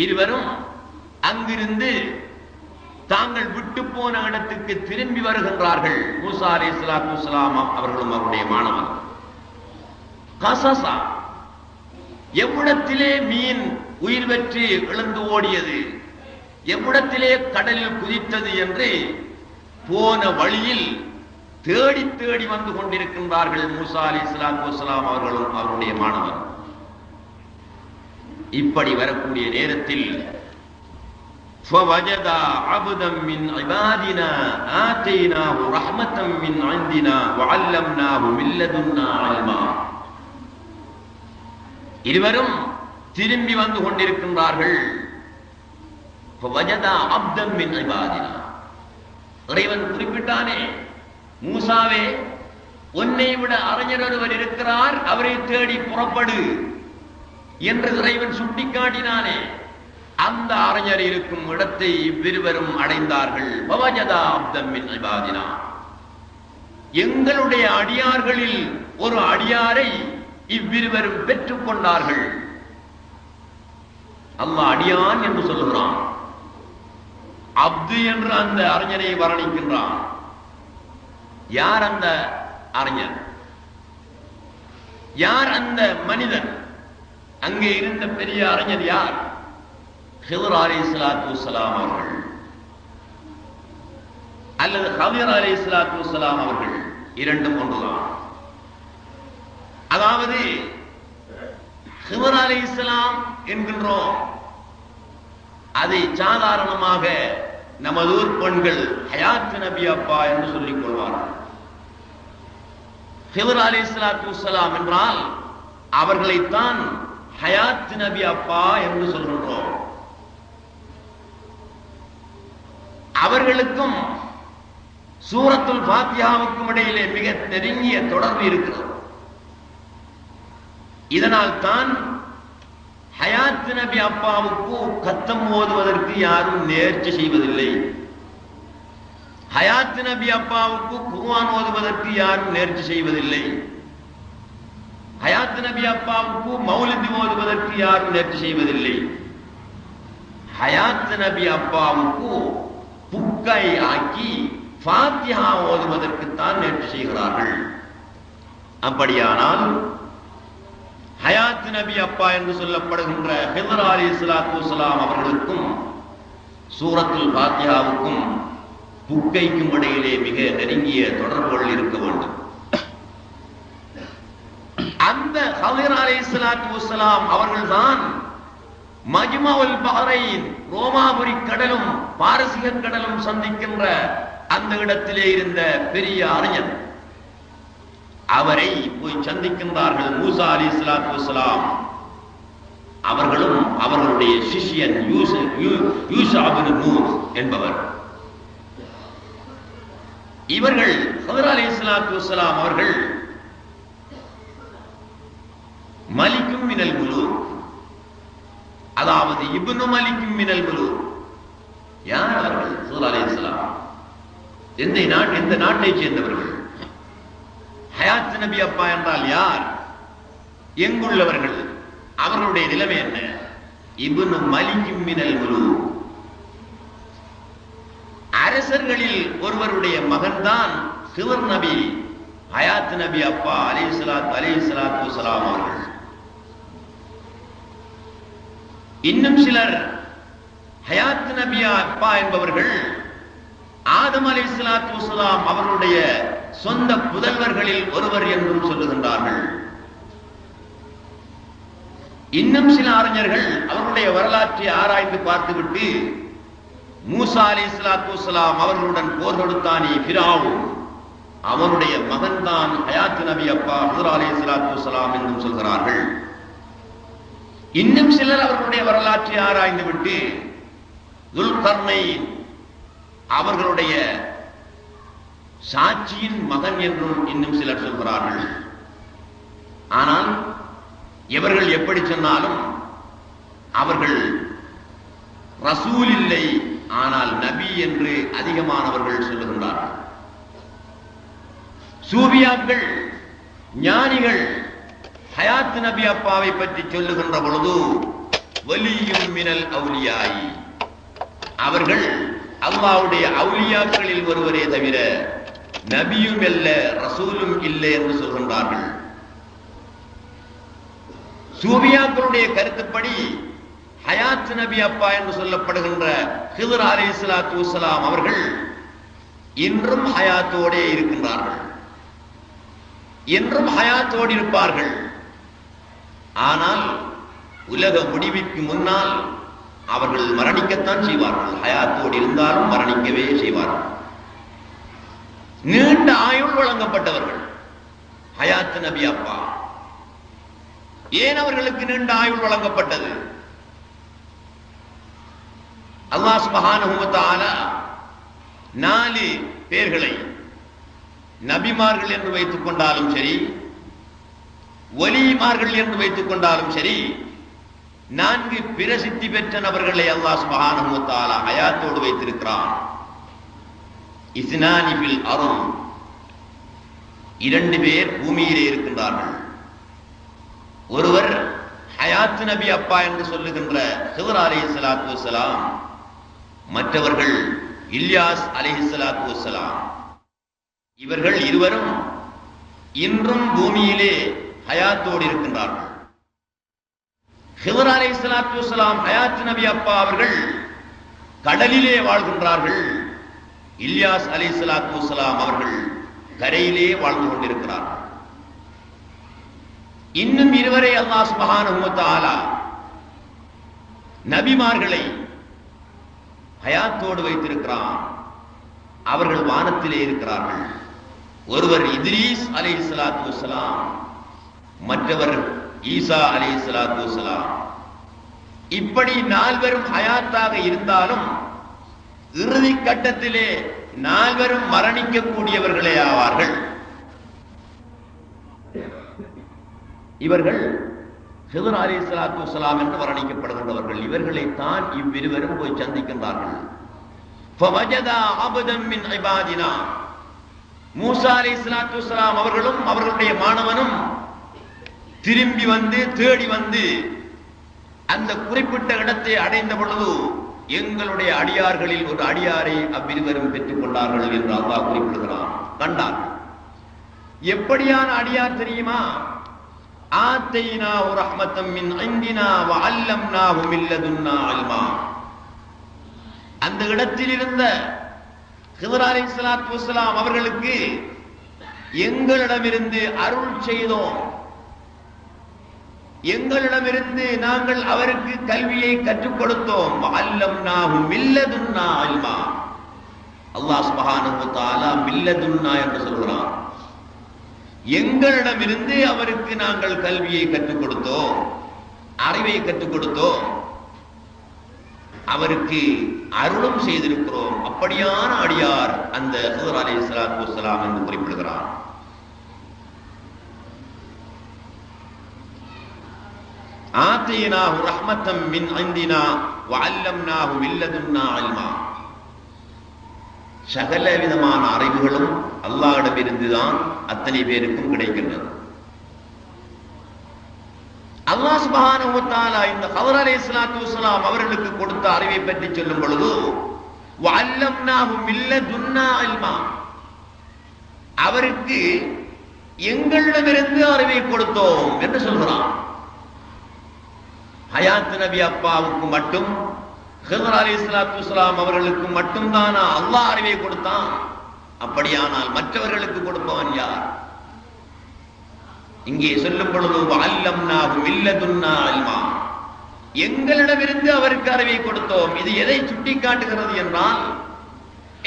இருவரும் அங்கிருந்து தாங்கள் விட்டு போன இடத்துக்கு திரும்பி வருகின்றார்கள். மூசா அலைஹிஸ்ஸலாத்து வஸ்ஸலாம் அவர்களும் அவருடைய மாணவன். கசசா, எவ்விடத்திலே மீன் உயிர் பெற்று இழந்து ஓடியது, எவ்விடத்திலே கடலில் குதித்தது என்று போன வழியில் தேடி தேடி வந்து கொண்டிருக்கின்றார்கள் மூசா அலைஹிஸ்ஸலாத்து வஸ்ஸலாம் அவர்களும் அவருடைய மாணவர். இப்படி வரக்கூடிய நேரத்தில் فَوَجَدَا عَبْدًا مِنْ عِبَادِنَا آتَيْنَاهُ رَحْمَةً مِنْ عِنْدِنَا وَعَلَّمْنَاهُ مِنْ لَدُنَّا عِلْمًا. இருவரும் திரும்பி வந்து கொண்டிருக்கின்றார்கள். فَوَجَدَا عَبْدًا مِنْ عِبَادِنَا, இறைவன் குறிப்பிட்டானே, மூசாவே உன்னை விட அறிஞர் ஒருவர் இருக்கிறார், அவரை தேடி புறப்படு என்று இறைவன் சுட்டிக்காட்டினானே, அந்த அறிஞர் இருக்கும் இடத்தை இவ்விருவரும் அடைந்தார்கள். வவஜதா அப்தம் மின் இபாதினா, எங்களுடைய அடியார்களில் ஒரு அடியாரை இவ்விருவரும் பெற்றுக் கொண்டார்கள். அல்லாஹ் அடியான் என்று சொல்லுகிறான், அப்து என்று அந்த அறிஞரை வர்ணிக்கின்றான். யார் அந்த அறிஞர்? யார் அந்த மனிதன்? அங்கே இருந்த பெரிய அறிஞர் யார்? ஹிதர் அலைஹிஸ்ஸலாத்து வஸ்ஸலாம் அவர்கள் அல்லது ஹதீர் அலைஹிஸ்ஸலாத்து வஸ்ஸலாம் அவர்கள், இரண்டும் ஒன்றுதான். அதாவது ஹிதர் அலைஹிஸ்ஸலாம் என்கின்றோம், அதை சாதாரணமாக நமது ஊர் பெண்கள் ஹயாத் நபி அப்பா என்று சொல்லிக் கொள்வார்கள். ஹிதர் அலைஹிஸ்ஸலாத்து வஸ்ஸலாம் என்றால் அவர்களைத்தான் ஹயாத் நபி அப்பா என்று சொல்கின்றோம். அவர்களுக்கும் சூரத்துல் ஃபாத்திஹாவுக்கும் இடையிலே மிக நெருங்கிய தொடர்பு இருக்கிறது. இதனால் தான் ஹயாத் நபி அப்பாவுக்கு கத்தம் ஓதுவதற்கு யாரும் நேர்ச்சி செய்வதில்லை. ஹயாத் நபி அப்பாவுக்கு குர்ஆன் ஓதுவதற்கு யாரும் நேர்ச்சி செய்வதில்லை. ஹயாத் நபி அப்பாவுக்கு மௌலித் ஓதுவதற்கு யாரும் நேர்ச்சி செய்வதில்லை. ஹயாத் நபி அப்பாவுக்கு புக்கை ஆக்கி ஃபாத்திஹா ஓதுவதற்குத்தான் நேர்ச்சி செய்கிறார்கள். அப்படியானால் ஹயாத் நபி அப்பா என்று சொல்லப்படுகின்ற ஹிதர் அலைஹிஸ்ஸலாத்து வஸ்ஸலாம் அவர்களுக்கும் சூரத்துல் ஃபாத்திஹாவுக்கும் புக்கைக்கும் இடையிலே மிக நெருங்கிய தொடர்புகள் இருக்க வேண்டும். அந்த ஹிதர் அலைஹிஸ்ஸலாத்து வஸ்ஸலாம் அவர்கள்தான் மஜ்மஉல் பஹ்ரைன், ரோமாபுரி கடலும் பாரசீக கடலும் சந்திக்கின்ற அந்த இடத்திலே இருந்த பெரிய அறிஞர். அவரை போய் சந்திக்கின்றார்கள் மூசா அலைஹிஸ்ஸலாத்து வஸ்ஸலாம் அவர்களும் அவர்களுடைய சிஷ்யன் யூஷா இப்னு நூன் என்பவர். இவர்கள் ஹிதர் அலைஹிஸ்ஸலாத்து வஸ்ஸலாம் அவர்கள் மலிக்கும் மினல் முலூக், அதாவது இப்னு மலிக்கும் மினல் முலூக். யார் அவர்கள்? ஹிதர் அலைஹிஸ்ஸலாம் எந்த நாட்டை சேர்ந்தவர்கள்? ஹயாத் நபி அப்பா என்றால் யார்? எங்குள்ளவர்கள்? அவர்களுடைய நிலைமை என்ன? இப்னு மலிக்கும் மினல் முலூக், அரசர்களில் ஒருவருடைய மகன்தான் ஹிதர் நபி, ஹயாத் நபி அப்பா அலைஹிஸ்ஸலாத்து வஸ்ஸலாம் அவர்கள். இன்னும் சிலர் ஹயாத் நபி அப்பா என்பவர்கள் ஆதம் அலைஹிஸ்ஸலாத்து வஸ்ஸலாம் அவர்களுடைய சொந்த புதல்வர்களில் ஒருவர் என்றும் சொல்லுகின்றார்கள். இன்னும் சில அறிஞர்கள் அவர்களுடைய வரலாற்றை ஆராய்ந்து பார்த்துவிட்டு மூசா அலைஹிஸ்ஸலாத்து வஸ்ஸலாம் அவர்களுடன் போர் தொடுத்தானே ஃபிரௌன், அவனுடைய மகன்தான் ஹயாத் நபி அப்பா ஹுர் அலைஹிஸ்ஸலாத்து வஸ்ஸலாம் என்றும் சொல்கிறார்கள். இன்னும் சிலர் அவர்களுடைய வரலாற்றை ஆராய்ந்துவிட்டு துல்கர்னைன் அவர்களுடைய சாட்சியின் மகன் என்றும் இன்னும் சிலர் சொல்கிறார்கள். ஆனால் இவர்கள் எப்படி சொன்னாலும் அவர்கள் ரசூல் இல்லை, ஆனால் நபி என்று அதிகமானவர்கள் சொல்லுகின்றார்கள். சூபியாக்கள் ஞானிகள் ஹயாத் நபி அப்பாவை பற்றி சொல்லுகின்ற பொழுது வலியும் மினல் அவுலியாய், அவர்கள் அல்லாஹ்வுடைய அவுலியாக்களில் ஒருவரே தவிர நபியும் அல்ல ரசூலும் இல்லை என்று சொல்கின்றார்கள். சூபியாக்களுடைய கருத்துப்படி ஹயாத் நபி அப்பா என்று சொல்லப்படுகின்ற ஹிதர் அலைஹிஸ்ஸலாத்து வஸ்ஸலாம் அவர்கள் இன்றும் ஹயாத்தோடே இருக்கின்றார்கள், என்றும் ஹயாத்தோடு இருப்பார்கள். ஆனால் உலக முடிவுக்கு முன்னால் அவர்கள் மரணிக்கத்தான் செய்வார்கள். ஹயாத்தோடு இருந்தாலும் மரணிக்கவே செய்வார்கள். நீண்ட ஆயுள் வழங்கப்பட்டவர்கள் ஹயாத் நபி அப்பா. ஏன் அவர்களுக்கு நீண்ட ஆயுள் வழங்கப்பட்டது? அல்லாஹ் சுப்ஹானஹு வ தஆலா 4 பேர்களை நபிமார்கள் என்று வைத்துக் கொண்டாலும் சரி, வலிமார்கள் என்று வைத்துக் கொண்டாலும் சரி, 4 பிரசித்தி பெற்ற நபர்களை அல்லாஹ் சுப்ஹானஹு வ தஆலா ஹயாத்தோடு வைத்திருக்கிறான். இஸ்னானி ஃபில் அர்ள், 2 பேர் பூமியிலே இருக்கின்றார்கள். ஒருவர் ஹயாத் நபி அப்பா என்று சொல்லுகின்ற ஹிதர் அலைஹிஸ்ஸலாத்து வஸ்ஸலாம், மற்றவர்கள் இல்யாஸ் அலைஹிஸ்ஸலாத்து வஸ்ஸலாம். இவர்கள் இருவரும் இன்றும் பூமியிலே ஹயாத்தோடு இருக்கின்றார்கள். ஹிதர் அலைஹிஸ்ஸலாத்து வஸ்ஸலாம் ஹயாத் நபி அப்பா அவர்கள் கடலிலே வாழ்கின்றார்கள். இல்யாஸ் அலைஹிஸ்ஸலாத்து வஸ்ஸலாம் அவர்கள் கரையிலே வாழ்ந்து கொண்டிருக்கிறார்கள். இன்னும் இருவரை அல்லாஹ் சுப்ஹானஹு வ தஆலா நபிமார்களை ஹயாத்தோடு வைத்திருக்கிறான். அவர்கள் வானத்திலே இருக்கிறார்கள். ஒருவர் இத்ரீஸ் அலைஹிஸ்ஸலாத்து வஸ்ஸலாம், மற்றவர் ஈசா அலைஹிஸ்ஸலாத்து வஸ்ஸலாம். இப்படி 4 ஹயாத்தாக இருந்தாலும் இறுதி கட்டத்திலே 4 மரணிக்கக்கூடியவர்களே ஆவார்கள். இவர்கள் ஹிதர் அலைஹிஸ்ஸலாத்து வஸ்ஸலாம் என்று வர்ணிக்கப்படுகின்றவர்கள். இவர்களைத்தான் இவ்விருவரும் போய் சந்திக்கின்றார்கள். ஃபவஜதா அபதம் மின் இபாதினா, மூசா அலைஹிஸ்ஸலாத்து வஸ்ஸலாம் அவர்களும் அவர்களுடைய மாணவனும் திரும்பி வந்து தேடி வந்து அந்த குறிப்பிட்ட இடத்தை அடைந்த பொழுது எங்களுடைய அடியார்களில் ஒரு அடியாரை அவ்விருவரும் பெற்றுக் கொண்டார்கள் என்று அல்லாஹ் குறிப்பிடுகிறான். கண்டார்கள். எப்படியான அடியார் தெரியுமா? ஆத்தைனாஹு ரஹ்மத்தம் மின் இந்தினா வ அல்லம்னாஹு மின் லதுன்னா இல்மா. அந்த இடத்தில் இருந்த ஹிதர் அலைஹிஸ்ஸலாத்து வஸ்ஸலாம் அவர்களுக்கு எங்களிடமிருந்து அருள் செய்தோம், எங்களிடமிருந்து நாங்கள் அவருக்கு கல்வியை கற்றுக் கொடுத்தோம். வ அல்லம்னாஹு மின் லதுன்னா இல்மா. அல்லாஹ் சுப்ஹானஹு வ தஆலா மின் லதுன்னா என்று சொல்கிறான். எங்களிடமிருந்து அவருக்கு நாங்கள் கல்வியை கற்றுக் கொடுத்தோம், அறிவை கற்றுக் கொடுத்தோம், அவருக்கு அருளும் செய்திருக்கிறோம். அப்படியான அடியார் அந்த ஹிதர் அலைஹிஸ்ஸலாத்து வஸ்ஸலாம் என்று குறிப்பிடுகிறார். ஆத்தைனாஹு ரஹ்மத்தம் மின் இந்தினா வ அல்லம்னாஹு மின் லதுன்னா இல்மா. சகல விதமான அறிவுகளும் அல்லாஹ்விடமிருந்துதான் அத்தனை பேருக்கும் கிடைக்கின்றது. அல்லாஹ் சுப்ஹானஹு வ தஆலா இந்த ஹிதர் அலைஹிஸ்ஸலாத்து வஸ்ஸலாம் அவர்களுக்கு கொடுத்த அறிவை பற்றி சொல்லும் பொழுது வ அல்லம்னாஹு மின் லதுன்னா இல்மா, அவருக்கு எங்களிடமிருந்து அறிவை கொடுத்தோம் என்று சொல்கிறான். ஹயாத் நபி அப்பாவுக்கு மட்டும் ஹிதர் அலைஹிஸ்ஸலாத்து வஸ்ஸலாம் அவர்களுக்கு மட்டும்தானா அல்லாஹ் அறிவை கொடுத்தான்? அப்படியானால் மற்றவர்களுக்கு கொடுப்பவன் யார்? இங்கே சொல்லும் பொழுது அல்லம்னாஹு மின் லதுன்னா இல்மா, எங்களிடமிருந்து அவருக்கு அறிவை கொடுத்தோம். இது எதை சுட்டி காட்டுகிறது என்றால்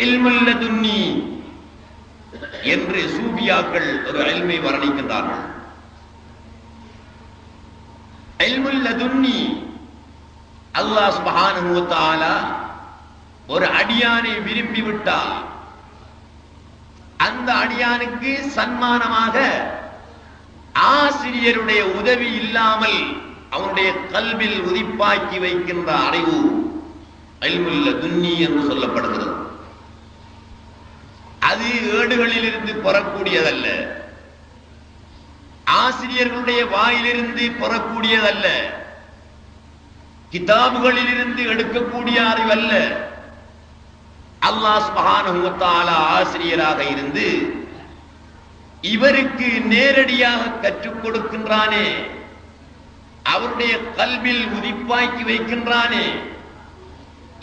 இல்முல் லதுன்னி, என்று சூபியாக்கள் ஒரு இல்மை வர்ணிக்கின்றார்கள். இல்முல் லதுன்னி, அல்லாஹ் சுப்ஹானஹு வ தஆலா ஒரு அடியானை விரும்பி விட்டால் அந்த அடியானுக்கு சன்மானமாக ஆசிரியருடைய உதவி இல்லாமல் அவனுடைய கல்வில் உதிப்பாக்கி வைக்கின்ற அறிவு இல்முல் லதுன்னி என்று சொல்லப்படுகிறது. அது ஏடுகளில் இருந்து பெறக்கூடியதல்ல, ஆசிரியர்களுடைய வாயிலிருந்து பெறக்கூடியதல்ல, கிதாபுகளில் இருந்து எடுக்கக்கூடிய அறிவல்ல. அல்லாஹ் சுப்ஹானஹு வ தஆலா ஆசிரியராக இருந்து இவருக்கு நேரடியாக கற்றுக் கொடுக்கின்றானே, அவருடைய கல்வில் உதிப்பாக்கி வைக்கின்றானே,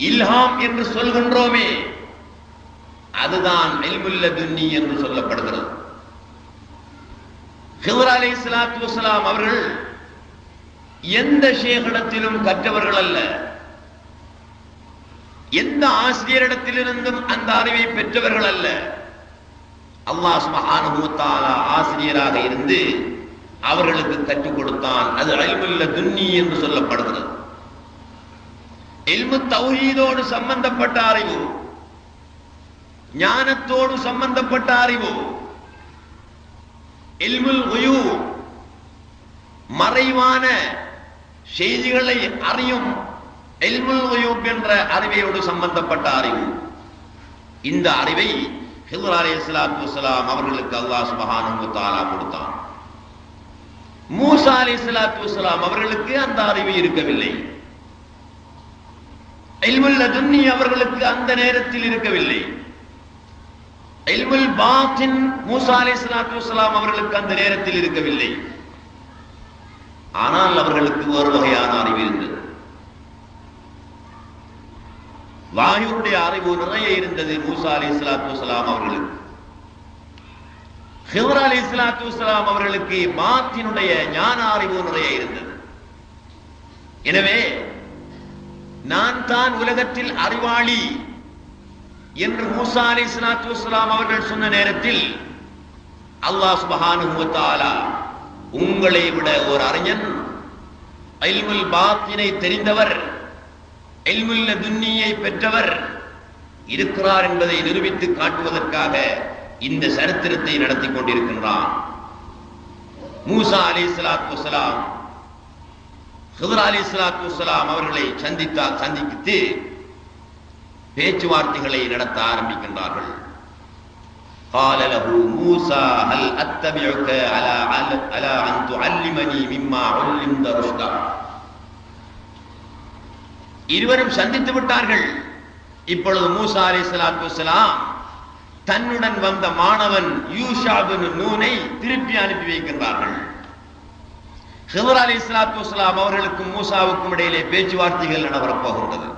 இல்ஹாம் என்று சொல்கின்றோமே, அதுதான் இல்முல் லதுன்னி என்று சொல்லப்படுகிறது. ஹித்ர் அலைஹிஸ்ஸலாத்து வஸ்ஸலாம் அவர்கள் எந்த ஷேഖிடத்திலும் கற்றவர்கள் அல்ல, எந்த ஆசிரியரிடத்திலிருந்தும் அந்த அறிவை பெற்றவர்கள் அல்ல. அல்லாஹ் சுப்ஹானஹு வ தஆலா ஆசிரியராக இருந்து அவர்களுக்கு கற்றுக் கொடுத்தான். அது இல்முல் லதுன்னி என்று சொல்லப்படுகிறது. இல்மு தௌஹீதோடு சம்பந்தப்பட்ட அறிவு, ஞானத்தோடு சம்பந்தப்பட்ட அறிவு, இல்முல் குயூப் மறைவான செய்திகளை அறியும் இல்முல் குயூப் என்ற அறிவையோடு சம்பந்தப்பட்ட அறிவு. இந்த அறிவை ஹித்ர் அலைஹிஸ்ஸலாத்து வஸ்ஸலாம் அவர்களுக்கு அல்லாஹ் சுப்ஹானஹு வ தஆலா கொடுத்தான். மூசா அலைஹிஸ்ஸலாத்து வஸ்ஸலாம் அவர்களுக்கு அந்த அறிவு இருக்கவில்லை. இல்முல் லதுன்னி அவர்களுக்கு அந்த நேரத்தில் இருக்கவில்லை. இல்முல் பாத்தின் மூசா அலைஹிஸ்ஸலாத்து வஸ்ஸலாம் அவர்களுக்கு அந்த நேரத்தில் இருக்கவில்லை. ஆனால் அவர்களுக்கு ஒரு வகையான அறிவு இருந்தது. வாயுடைய அறிவு நிறைய இருந்தது மூசா அலைஹிஸ்ஸலாத்து வஸ்ஸலாம் அவர்களுக்கு. ஹித்ர் அலைஹிஸ்ஸலாத்து வஸ்ஸலாம் அவர்களுக்கு பாத்தினுடைய ஞான அறிவு நிறைய இருந்தது. எனவே நான் தான் உலகத்தில் அறிவாளி என்று மூசா அலைஹிஸ்ஸலாத்து வஸ்ஸலாம் அவர்கள் சொன்ன நேரத்தில் அல்லாஹ் சுப்ஹானஹு வ தஆலா உங்களை விட ஒரு அறிஞன், இல்முல் பாத்தினை தெரிந்தவர், இல்முல் லதுன்னியை பெற்றவர் இருக்கிறார் என்பதை நிரூபித்து காட்டுவதற்காக இந்த சரித்திரத்தை நடத்தி கொண்டிருக்கின்றான். மூசா அலைஹிஸ்ஸலாத்து வஸ்ஸலாம் ஹித்ர் அலைஹிஸ்ஸலாத்து வஸ்ஸலாம் அவர்களை சந்தித்து பேச்சுவார்த்தைகளை நடத்த ஆரம்பிக்கின்றார்கள். قال له موسى هل اتبعك على ان تعلمني مما علمت رشدا. இருவரும் சந்தித்து விட்டார்கள். இப்பொழுது மூசா அலைஹிஸ்ஸலாத்து வஸ்ஸலாம் தன்னுடன் வந்த மாணவன் யூஷா இப்னு நூனை திருப்பி அனுப்பி வைக்கின்றார்கள். ஹித்ர் அலைஹிஸ்ஸலாத்து வஸ்ஸலாம் அவர்களுக்கும் மூசாவுக்கும் இடையிலே பேச்சுவார்த்தைகள் நடைபெறப் போகின்றது.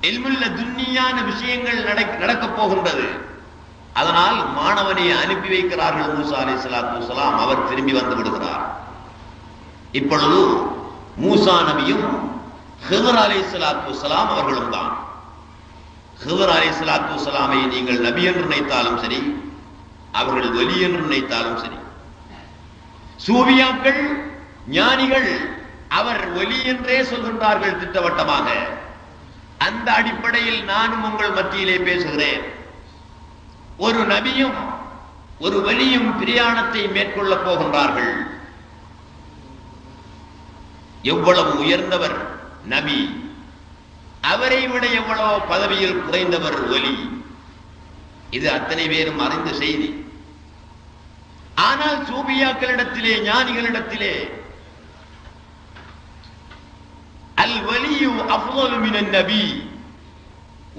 இல்முல் லதுன்னியான விஷயங்கள் நடக்கப் போகின்றது. அதனால் மாணவனை அனுப்பி வைக்கிறார்கள் மூசா அலைஹிஸ்ஸலாத்து வஸ்ஸலாம். அவர் திரும்பி வந்து விடுகிறார். இப்பொழுது மூசா நபியும் ஹித்ர் அலைஹிஸ்ஸலாத்து வஸ்ஸலாம் அவர்களும் தான். ஹித்ர் அலைஹிஸ்ஸலாத்து வஸ்ஸலாமை நீங்கள் நபி என்று நினைத்தாலும் சரி, அவர்கள் வலி என்று நினைத்தாலும் சரி, சூபியாக்கள் ஞானிகள் அவர் வலி என்றே சொல்கின்றார்கள் திட்டவட்டமாக. அந்த அடிப்படையில் நானும் உங்கள் மத்தியிலே பேசுகிறேன். ஒரு நபியும் ஒரு வலியும் பிரயாணத்தை மேற்கொள்ள போகின்றார்கள். எவ்வளவு உயர்ந்தவர் நபி, அவரை விட எவ்வளவு பதவியில் குறைந்தவர் வலி. இது அத்தனை பேரும் அறிந்த செய்தி. ஆனால் சூபியாக்களிடத்திலே, ஞானிகளிடத்திலே அல் வலியு அஃதலு மினன் நபி,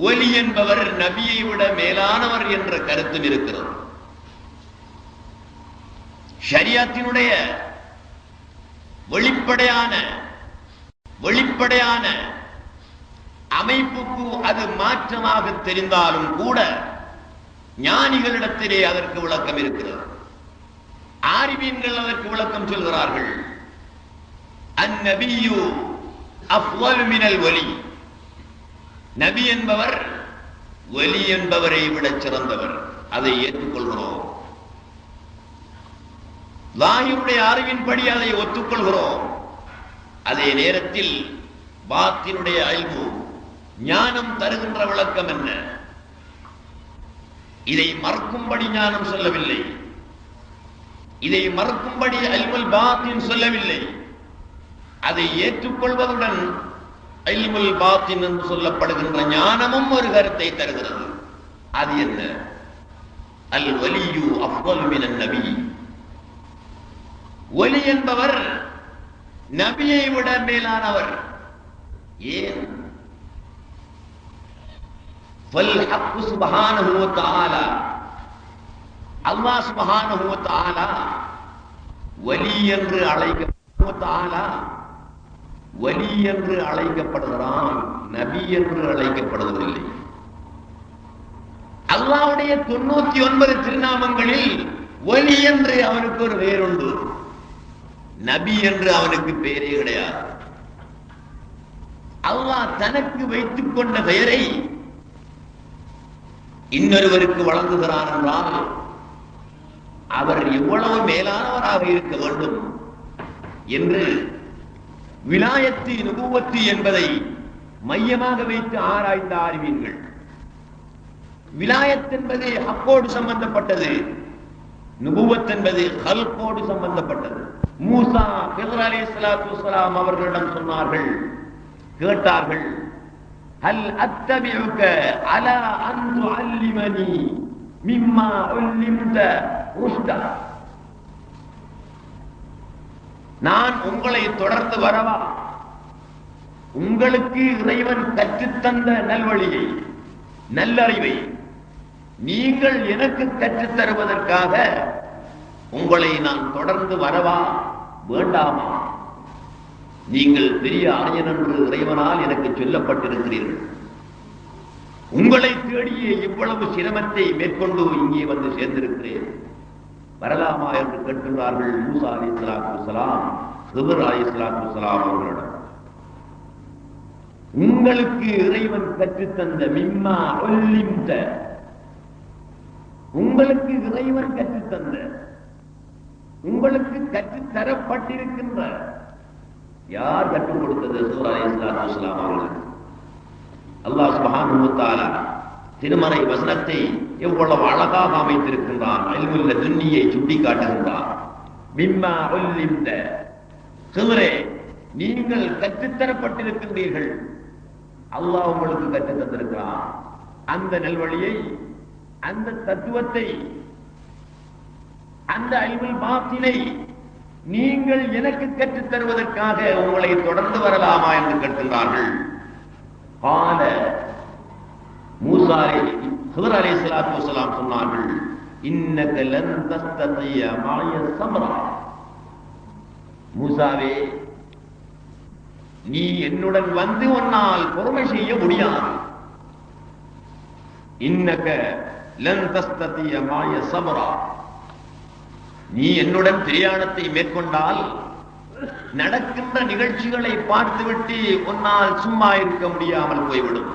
வலி என்பவர் நபியை விட மேலானவர் என்ற கருத்தும் இருக்கிறது. ஷரியத்தினுடைய வெளிப்படையான அமைப்புக்கு அது மாற்றமாக தெரிந்தாலும் கூட ஞானிகளிடத்திலே அதற்கு விளக்கம் இருக்கிறது. ஆரிபீன்கள் அதற்கு விளக்கம் சொல்கிறார்கள். அந்நபியு அஃதலு மினல் வலி, நபி என்பவர் வலி என்பவரை விட சிறந்தவர். அதை ஏற்றுக்கொள்கிறோம். லாஹிருடைய அறிவின்படி அதை ஒத்துக்கொள்கிறோம். அதே நேரத்தில் பாத்தினுடைய இல்மு ஞானம் தருகின்ற விளக்கம் என்ன? இதை மறுக்கும்படி ஞானம் சொல்லவில்லை, இதை மறுக்கும்படி இல்முல் பாத்தின் சொல்லவில்லை. அதை ஏற்றுக்கொள்வதுடன் இல்முல் பாத்தின் என்று சொல்லப்படுகின்ற ஞானமும் ஒரு கருத்தை தருகிறது. அது என்ன? அல் வலியு அஃதல் மினன் நபி. வலி என்பவர் நபியை விட மேலானவர். ஏன்? فالحق سبحانه وتعالى அல்லாஹ் சுப்ஹானஹு வ தஆலா வலி என்று அழைக்கப்படுகிறான், நபி என்று அழைக்கப்படுவதில்லை. அல்லாஹ்வுடைய 99 திருநாமங்களில் வலி என்று அவனுக்கு ஒரு பெயருண்டு, நபி என்று அவனுக்கு பெயரே கிடையாது. அல்லாஹ் தனக்கு வைத்துக் கொண்ட பெயரை இன்னொருவருக்கு வழங்குகிறான் என்றால் அவர் எவ்வளவு மேலானவராக இருக்க வேண்டும் என்று விலாயத்து நுபுவத்து என்பதை மையமாக வைத்து ஆராய்ந்த அறிவீர்கள். விலாயத் என்பது ஹக்கோடு சம்பந்தப்பட்டது, நுபுவத் என்பது ஹல்கோடு சம்பந்தப்பட்டது. மூசா ஹித்ர் அலைஹிஸ்ஸலாத்து வஸ்ஸலாம் அவர்களிடம் சொன்னார்கள், கேட்டார்கள், ஹல் அத்தபிஉக அலா அன் துஅல்லிமனி மிம்மா உல்லிம்த ருஷ்தா. நான் உங்களை தொடர்ந்து வரவா, உங்களுக்கு இறைவன் கற்றுத்தந்த நல்வழியை, நல்லறிவை நீங்கள் எனக்கு கற்றுத் தருவதற்காக உங்களை நான் தொடர்ந்து வரவா வேண்டாமா? நீங்கள் பெரிய ஆயன் என்று இறைவனால் எனக்கு சொல்லப்பட்டிருக்கிறீர்கள். உங்களை தேடியே இவ்வளவு சிரமத்தை மேற்கொண்டு இங்கே வந்து சேர்ந்திருக்கிறேன், வரலாமா என்று கேட்கின்றார்கள் மூசா அலைஹிஸ்ஸலாத்து வஸ்ஸலாம் ஹித்ர் அலைஹிஸ்ஸலாத்து வஸ்ஸலாம் அவர்களிடம். உங்களுக்கு இறைவன் கற்றுத்தந்த மிம்மா உல்லிம்த, உங்களுக்கு இறைவன் கற்றுத்தந்த, உங்களுக்கு கற்றுத்தரப்பட்டிருக்கின்ற, யார் கற்றுக் கொடுத்தது? ஹித்ர் அலைஹிஸ்ஸலாத்து வஸ்ஸலாம் அவர்களுக்கு. அல்லாஹ் சுப்ஹானஹு வ தஆலா திருமறை வசனத்தை எவ்வளவு அழகாக அமைத்திருக்கின்றான். இல்முல் லதுன்னியை சுட்டி காட்டுகின்றான். மிம்மா உல்லிம்த, ஹித்ரே நீங்கள் கற்றுத்தரப்பட்டிருக்கின்றீர்கள், அல்லாஹ் உங்களுக்கு கற்றுத் தந்திருக்கிறான். அந்த நல்வழியை, அந்த தத்துவத்தை, அந்த இல்முல் பாத்தினை நீங்கள் எனக்கு கற்றுத் தருவதற்காக உங்களை தொடர்ந்து வரலாமா என்று கேட்கின்றார்கள். கால மூசா ஹித்ர் அலைஹிஸ்ஸலாத்து வஸ்ஸலாம் சொன்னார்கள், இன்னக லன் தஸ்ததிய மஅய ஸப்ரா. மூசாவே, நீ என்னுடன் வந்து உன்னால் பொறுமை செய்ய முடியாது. இன்னக லன் தஸ்ததிய மஅய ஸப்ரா. நீ என்னுடன் பிரயாணத்தை மேற்கொண்டால் நடக்கின்ற நிகழ்ச்சிகளை பார்த்துவிட்டு உன்னால் சும்மா இருக்க முடியாமல் போய்விடும்,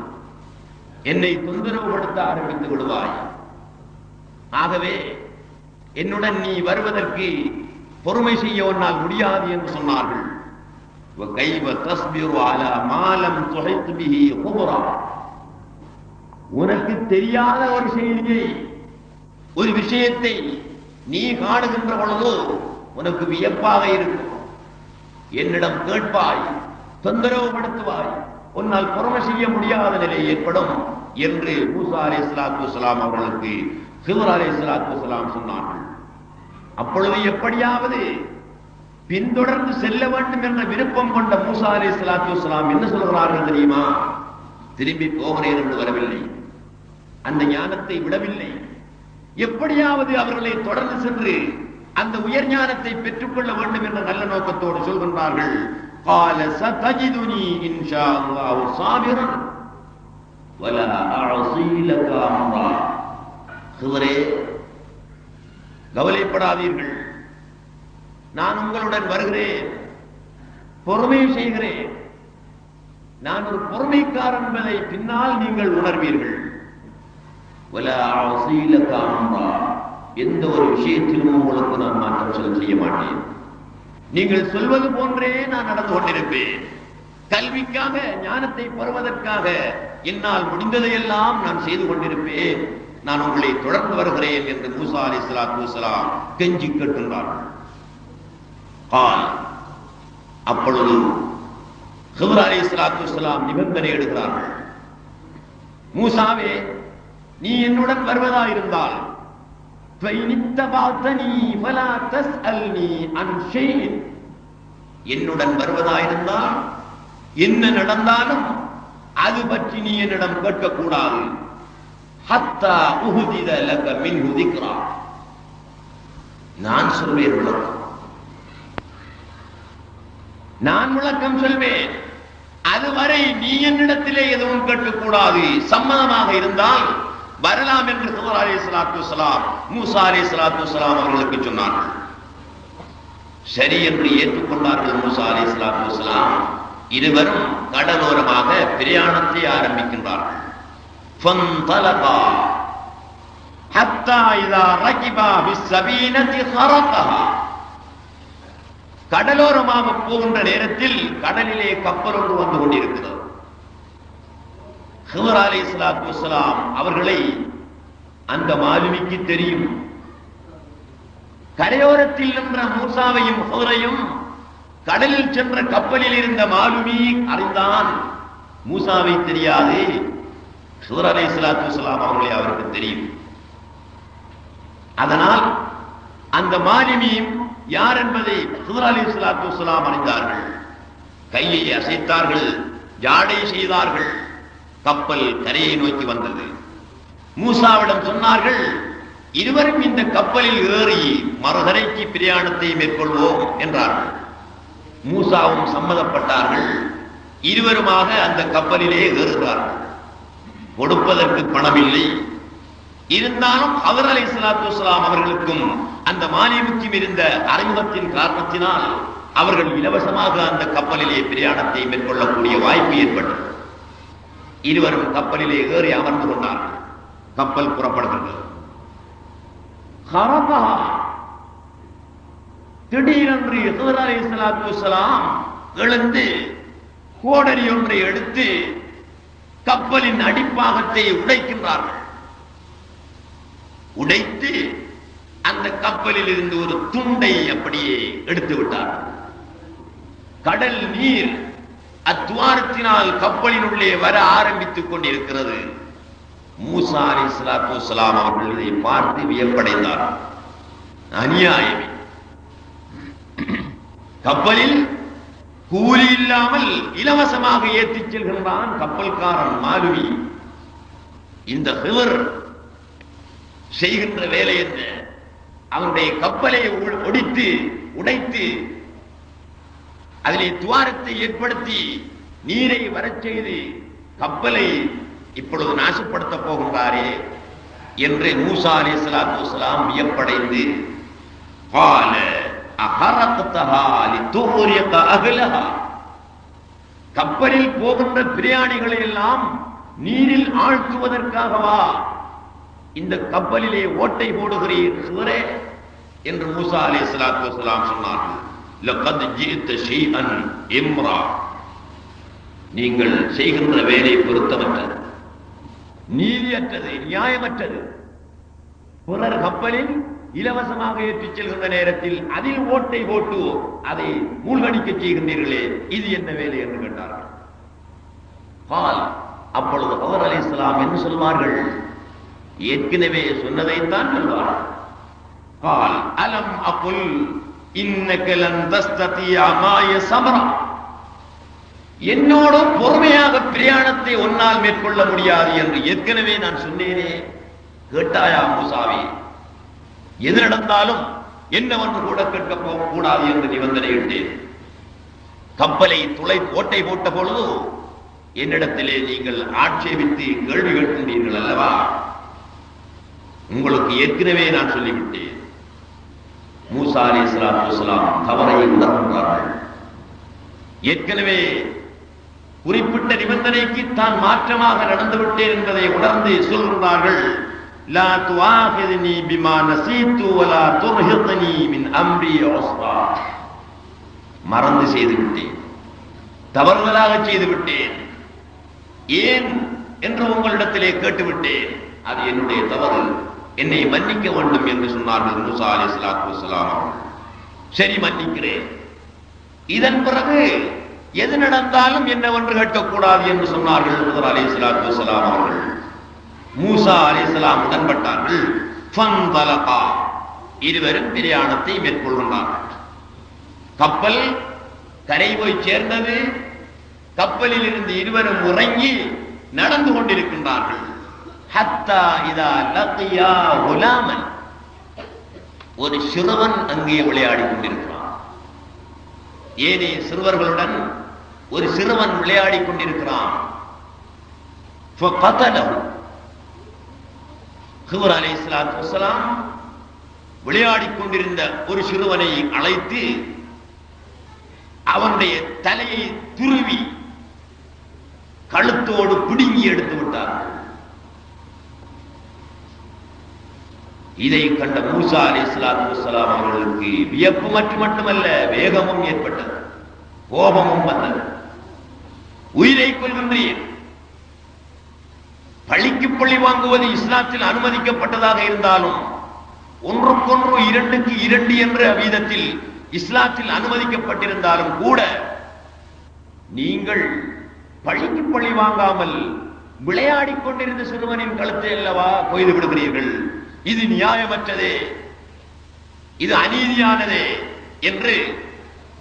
என்னை தொந்தரவுபடுத்த ஆரம்பித்து விடுவாய். ஆகவே என்னுடன் நீ வருவதற்கு பொறுமை செய்ய உன்னால் முடியாது என்று சொன்னார்கள். وَكَيْفَ تَصْبِرُ عَلَى مَا لَمْ تُحِطْ بِهِ خُبْرًا. உனக்கு தெரியாத ஒரு செய்தியை, ஒரு விஷயத்தை நீ காணுகின்ற பொழுது உனக்கு வியப்பாக இருக்கும், என்னிடம் கேட்பாய், தொந்தரவுபடுத்துவாய், உன்னால் பொறுமை செய்ய முடியாத நிலை ஏற்படும் என்று மூசா அலைஹிஸ்ஸலாத்து வஸ்ஸலாம் அவர்களுக்கு ஹித்ர் அலைஹிஸ்ஸலாத்து வஸ்ஸலாம் சொன்னார்கள். அப்பொழுது எப்படியாவது பின்தொடர்ந்து செல்ல வேண்டும் என்ற விருப்பம் கொண்ட மூசா அலைஹிஸ்ஸலாத்து வஸ்ஸலாம் என்ன சொல்கிறார்கள் தெரியுமா? திரும்பி போகிறேன் என்று வரவில்லை, அந்த ஞானத்தை விடவில்லை, எப்படியாவது அவர்களை தொடர்ந்து சென்று அந்த உயர் ஞானத்தை பெற்றுக்கொள்ள வேண்டும் என்ற நல்ல நோக்கத்தோடு சொல்கின்றார்கள். قال ستجدني إن شاء الله صابرا ولا أعصي لك أمرا. ஹித்ரே, கவலைப்படாதீர்கள், நான் உங்களுடன் வருகிறேன், பொறுமை செய்கிறேன், நான் ஒரு பொறுமைக்காரன் என்பதை பின்னால் நீங்கள் உணர்வீர்கள். வலா அஸீலக அம்ரா, எந்த ஒரு விஷயத்திலும் உங்களுக்கு நான் மாற்றம் செய்ய மாட்டேன். நீங்கள் சொல்வது போன்றே நான் நடந்து கொண்டிருப்பேன். கல்விக்காக, ஞானத்தை பெறுவதற்காக என்னால் முடிந்ததையெல்லாம் நான் செய்து கொண்டிருப்பேன். நான் உங்களை தொடர்ந்து வருகிறேன் என்று மூசா அலைஹிஸ்ஸலாத்து வஸ்ஸலாம் கெஞ்சி கேட்கின்றார்கள். அப்பொழுது ஹித்ர் அலைஹிஸ்ஸலாத்து வஸ்ஸலாம் நிபந்தனை எடுக்கிறார்கள். மூசாவே, நீ என்னுடன் வருவதாயிருந்தால் என்னுடன் வருவதாயிருந்தால் என்ன நடந்தாலும் அது பற்றி நீ என்னிடம் கேட்கக்கூடாது. ஹத்தா உஹ்தித லக மின்ஹு திக்ரா, நான் சொல்வேன் விளக்கம், நான் விளக்கம் சொல்வேன். அதுவரை நீ என்னிடத்திலே எதுவும் கேட்கக்கூடாது. சம்மதமாக இருந்தால் வரலாம் என்று ஹித்ர் அலைஹிஸ்ஸலாத்து வஸ்ஸலாம் மூசா அலைஹிஸ்ஸலாத்து வஸ்ஸலாம் அவர்களுக்கு சொன்னார்கள். சரி என்று ஏற்றுக்கொண்டார்கள் மூசா அலைஹிஸ்ஸலாத்து வஸ்ஸலாம். இருவரும் கடலோரமாக பிரயாணத்தை ஆரம்பிக்கின்றார்கள். ஃபந்தலகா ஹத்தா இதா ரகிபா பிஸ்ஸபீனதி ஹரகஹா, கடலோரமாக போகின்ற நேரத்தில் கடலிலே கப்பல் ஒன்று வந்து கொண்டிருக்கிறது. ஹித்ர் அலைஹிஸ்ஸலாத்து வஸ்ஸலாம் அவர்களை அந்த மாலுமிக்கு தெரியும். கரையோரத்தில் நின்ற மூசாவையும் ஹித்ரையும் கடலில் சென்ற கப்பலில் இருந்த மாலுமி அறிந்தான். மூசாவை தெரியாது, ஹித்ர் அலைஹிஸ்ஸலாத்து வஸ்ஸலாம் அவர்களை அவருக்கு தெரியும். அதனால் அந்த மாலுமியும் யார் என்பதை ஹித்ர் அலைஹிஸ்ஸலாத்து வஸ்ஸலாம் அறிந்தார்கள். கையை அசைத்தார்கள், ஜாடை செய்தார்கள். கப்பல் கரையை நோக்கி வந்தது. மூசாவிடம் சொன்னார்கள், இருவரும் இந்த கப்பலில் ஏறி மறுகரைக்கு பிரயாணத்தை மேற்கொள்வோம் என்றார்கள். மூசாவும் சம்மதப்பட்டார்கள். இருவருமாக அந்த கப்பலிலே ஏறுகிறார்கள். கொடுப்பதற்கு பணமில்லை. இருந்தாலும் ஹித்ர் அலைஹிஸ்ஸலாத்து வஸ்ஸலாம் அவர்களுக்கும் அந்த மாலிமுக்கும் இருந்த அறிமுகத்தின் காரணத்தினால் அவர்கள் இலவசமாக அந்த கப்பலிலே பிரயாணத்தை மேற்கொள்ளக்கூடிய வாய்ப்பு ஏற்பட்டது. இருவரும் கப்பலிலே ஏறி அமர்ந்து கொண்டார்கள். கப்பல் புறப்படுகிறது. திடீரென்று ஹித்ர் அலைஹிஸ்ஸலாத்து வஸ்ஸலாம் எழுந்து கோடரி ஒன்றை எடுத்து கப்பலின் அடிப்பாகத்தை உடைக்கின்றார்கள். உடைத்து அந்த கப்பலில் இருந்து ஒரு துண்டை அப்படியே எடுத்து விட்டார்கள். கடல் நீர் அத்துவாரத்தினால் கப்பலின் உள்ளே வர ஆரம்பித்துக் கொண்டிருக்கிறது. மூசா அலைஹிஸ்ஸலாத்து வஸ்ஸலாம் அவர்கள் இதை பார்த்து வியப்படைந்தார்கள். அநியாயமே, கப்பலில் கூலி இல்லாமல் இலவசமாக ஏற்றிச் செல்கின்றான் கப்பல்காரன் மாலுமி. இந்த ஹித்ர் செய்கின்ற வேலை என்ன? அவனுடைய கப்பலை உடைத்து அதிலே துவாரத்தை ஏற்படுத்தி நீரை வரச் செய்து கப்பலை இப்பொழுது நாசப்படுத்த போகின்றாரே என்று மூசா அலைஹிஸ்ஸலாத்து வஸ்ஸலாம் வியப்படைந்து, قال أحرقتها لتغرق أهلها, கப்பலில் போகின்ற பிரயாணிகளை எல்லாம் நீரில் ஆழ்த்துவதற்காகவா இந்த கப்பலிலே ஓட்டை போடுகிறீர் ஹித்ரே என்று மூசா அலைஹிஸ்ஸலாத்து வஸ்ஸலாம் சொன்னார்கள். லகத் ஜிஅத ஷைஅன் இம்ரா, நீங்கள் செய்கின்ற வேலை பொருத்தமற்றது, நீதியற்றது, நியாயமற்றது. பிறர் கப்பலில் இலவசமாக ஏற்றிச் செல்கின்ற நேரத்தில் அதில் ஓட்டை போட்டு அதை மூழ்கடிக்க செய்கின்றீர்களே, இது என்ன வேலை என்று கேட்டார்கள். அப்பொழுது ஹித்ர் அலைஹிஸ்ஸலாம் என்ன சொல்வார்கள்? ஏற்கனவே சொன்னதைத்தான் சொல்வார்கள். அலம் அகுல் இன்னக லன் தஸ்ததியா மாய ஸப்ரா, என்னோடு பொறுமையாக பிரயாணத்தை ஒன்னால் மேற்கொள்ள முடியாது என்று ஏற்கனவே நான் சொன்னேனே, கேட்டாயா மூசாவே? எது நடந்தாலும் என்னவென்று கூட கேட்க போகக்கூடாது என்று நிபந்தனையிட்டேன். கப்பலை ஓட்டை போட்ட பொழுது என்னிடத்திலே நீங்கள் ஆட்சேபித்து கேள்வி கேட்கின்றீர்கள் அல்லவா? உங்களுக்கு ஏற்கனவே நான் சொல்லிவிட்டேன். மூசா அலைஹிஸ்ஸலாத்து வஸ்ஸலாம் தவறை உணர்கின்றார்கள். ஏற்கனவே குறிப்பிட்ட நிபந்தனைக்கு தான் மாற்றமாக நடந்துவிட்டேன் என்பதை உணர்ந்து சொல்கின்றார்கள். லா துஆஹிதுனி பிமா நஸீது வலா துர்ஹிக்னி மின் அம்ரி உஸ்ரா. மறந்து செய்து விட்டேன், தவறுதலாக செய்து விட்டேன், ஏன் என்று உங்களிடத்திலே கேட்டுவிட்டேன், அது என்னுடைய தவறு, என்னை மன்னிக்க வேண்டும் என்று சொன்னார்கள் மூசா அலைஹிஸ்ஸலாத்து வஸ்ஸலாம் அவர்கள். சரி, மன்னிக்கிறேன். இதன் பிறகு எது நடந்தாலும் என்னவென்று கேட்கக்கூடாது என்று சொன்னார்கள் ஹிதர் அலைஹிஸ்ஸலாத்து வஸ்ஸலாம் அவர்கள். மூசா அலைஹிஸ்ஸலாம் உடன்பட்டார்கள். ஃபந்தலகா, இருவரும் பிரயாணத்தை மேற்கொள்கின்றார்கள். கப்பல் கரை போய் சேர்ந்தது. கப்பலில் இருந்து இருவரும் இறங்கி நடந்து கொண்டிருக்கின்றார்கள். ஹத்தா இதா லகியா குலாமன், ஒரு சிறுவன் அங்கே விளையாடிக் கொண்டிருக்கிறான். ஏனைய சிறுவர்களுடன் ஒரு சிறுவன் விளையாடிக் கொண்டிருக்கிறான். ஃபகதலஹு, ஹிதர் அலைஹிஸ்ஸலாத்து வஸ்ஸலாம் விளையாடிக் கொண்டிருந்த ஒரு சிறுவனை அழைத்து அவனுடைய தலையை துருவி கழுத்தோடு பிடுங்கி எடுத்து விட்டார்கள். இதை கண்ட மூசா அலைஹிஸ்ஸலாத்து வஸ்ஸலாம் அவர்களுக்கு வியப்பு மட்டுமல்ல, வேகமும் ஏற்பட்டது, கோபமும் வந்தது. உயிரை கொள்கின்றேன், பழிக்கு பழி வாங்குவது இஸ்லாத்தில் அனுமதிக்கப்பட்டதாக இருந்தாலும் ஒன்றுக்கொன்று 2க்கு 2 என்ற வீதத்தில் இஸ்லாத்தில் அனுமதிக்கப்பட்டிருந்தாலும் கூட நீங்கள் பழிக்கு பழி வாங்காமல் விளையாடிக் கொண்டிருந்த சிறுவனின் கழுத்தை அல்லவா கொய்து விடுகிறீர்கள். இது நியாயமற்றதே, இது அநீதியானதே என்று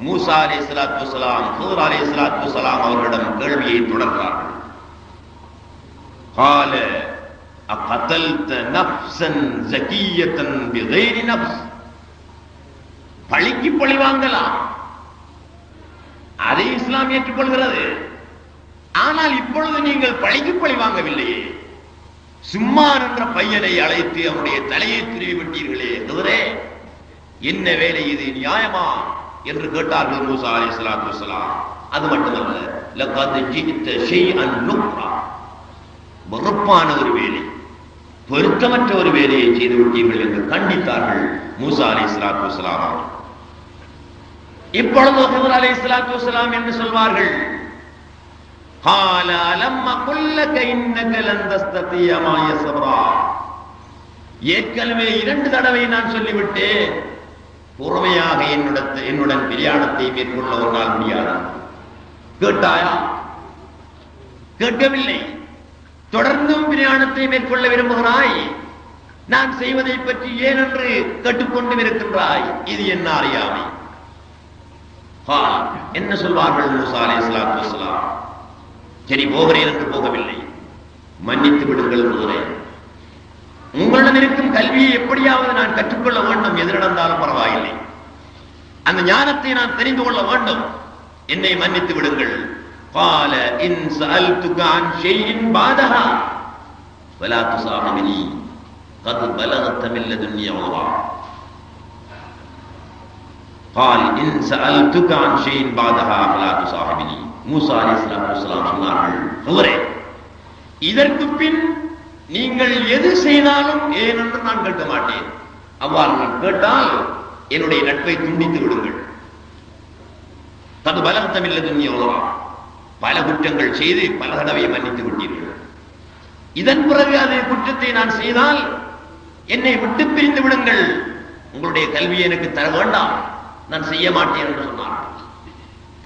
மூசா அலைஹிஸ்ஸலாத்து வஸ்ஸலாம் ஹிதர் அலைஹிஸ்ஸலாத்து வஸ்ஸலாம் அவர்களிடம் கேள்வியை தொடர்ந்தார்கள். قال أقتلت نفسا زكية بغير نفس, பழிக்கு பழி வாங்கலாம், அதை இஸ்லாம் ஏற்றுக்கொள்கிறது. ஆனால் இப்பொழுது நீங்கள் பழிக்கு பழி வாங்கவில்லையே, சும்மான் என்ற பையனை அழைத்து அவனுடைய தலையை திருவி விட்டீர்களே, ஹிதரே, என்ன வேலை இது, நியாயமா என்று கேட்டார்கள் மூசா அலைஹிஸ்ஸலாத்து வஸ்ஸலாம். அது மட்டுமல்ல, லகத் ஜிஇத ஷைஅன் நுக்ரா, வெறுப்பான ஒரு வேலை, பொருத்தமற்ற ஒரு வேலையை செய்து விட்டீர்கள் என்று கண்டித்தார்கள் மூசா அலைஹிஸ்ஸலாத்து வஸ்ஸலாம் அவர்கள். இப்பொழுது ஹிதர் அலைஹிஸ்ஸலாத்து வஸ்ஸலாம் என்று சொல்வார்கள், قال لم اقل لك انك لن تستطيع معي صبرا, ஏற்கனவே 2 தடவை நான் சொல்லிவிட்டேன், பொறுமையாக என்னுடன் பிரயாணத்தை மேற்கொள்ள ஒரு நாள் முடியாது. கேட்டாயா? கேட்கவில்லை. தொடர்ந்தும் பிரயாணத்தை மேற்கொள்ள விரும்புகிறாய், நான் செய்வதை பற்றி ஏனென்று கேட்டுக்கொண்டு இருக்கின்றாய், இது என்ன அறியாமை. என்ன சொல்வார்கள் மூசா அலைஹிஸ்ஸலாத்து வஸ்ஸலாம்? சரி, போகிறேன் என்று போகவில்லை, மன்னித்து விடுங்கள் போகிறேன், உங்களிடம் இருக்கும் கல்வியை எப்படியாவது நான் கற்றுக்கொள்ள வேண்டும், எது நடந்தாலும் பரவாயில்லை, அந்த ஞானத்தை நான் தெரிந்து கொள்ள வேண்டும், என்னை மன்னித்து விடுங்கள். قال إن سألتك عن شيء بعدها فلا تصاحبني قد بلغت من لدني عذرا. قال إن سألتك عن شيء بعدها فلا تصاحبني. மூசா அலைஹிஸ்ஸலாத்து வஸ்ஸலாம் சொன்னார்கள், ஹிதரே, இதற்கு பின் நீங்கள் எது செய்தாலும் ஏனென்று நான் கேட்க மாட்டேன், அவ்வாறு நான் கேட்டால் என்னுடைய நட்பை துண்டித்து விடுங்கள். قد بلغت من لدني عذرا, பல குற்றங்கள் செய்து பல தடவை மன்னித்து விட்டீர்கள், இதன் பிறகு அதே குற்றத்தை நான் செய்தால் என்னை விட்டு பிரிந்து விடுங்கள், உங்களுடைய கல்வியை எனக்கு தர வேண்டாம், நான் செய்ய மாட்டேன் என்று சொன்னார்கள்.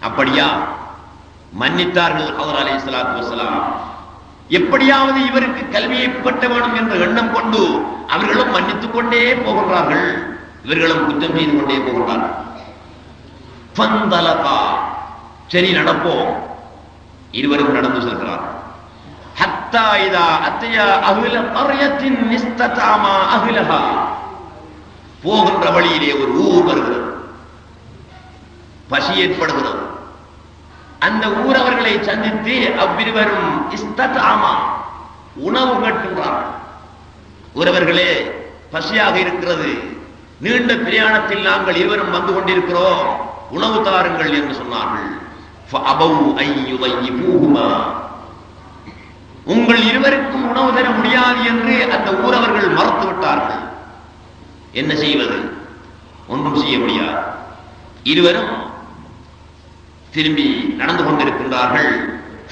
அப்படியா? மன்னித்தார்கள் ஹிதர் அலைஹிஸ்ஸலாத்து வஸ்ஸலாம். எப்படியாவது இவருக்கு கல்வியை புகட்ட வேண்டும் என்ற எண்ணம் கொண்டு அவர்களும் மன்னித்துக் கொண்டே போகின்றார்கள், இவர்களும் குற்றம் செய்து கொண்டே போகின்றார்கள். ஃபந்தலகா, சரி நடப்போம், இருவரும் நடந்து செல்கிறார்கள். ஹத்தா இதா அத்தயா அஹ்ல கர்யத்தின் இஸ்ததாமா அஹ்லஹா, போகின்ற வழியிலே ஒரு ஊர் வருகிறது, பசி ஏற்படுகிறது. அந்த ஊர் அவர்களை சந்தித்து அவ்விருவரும் இஸ்ததாமா, உணவு கேட்கின்றார்கள். ஊரவர்களே, பசியாக இருக்கிறது, நீண்ட பிரயாணத்தில் நாங்கள் இருவரும் வந்து கொண்டிருக்கிறோம், உணவு தாருங்கள் என்று சொன்னார்கள். உங்கள் இருவருக்கும் உணவு தர முடியாது என்று அந்த ஊரவர்கள் மறுத்து விட்டார்கள். என்ன செய்வது? ஒன்றும் செய்ய முடியாது. இருவரும் திரும்பி நடந்து கொண்டிருக்கின்றார்கள்.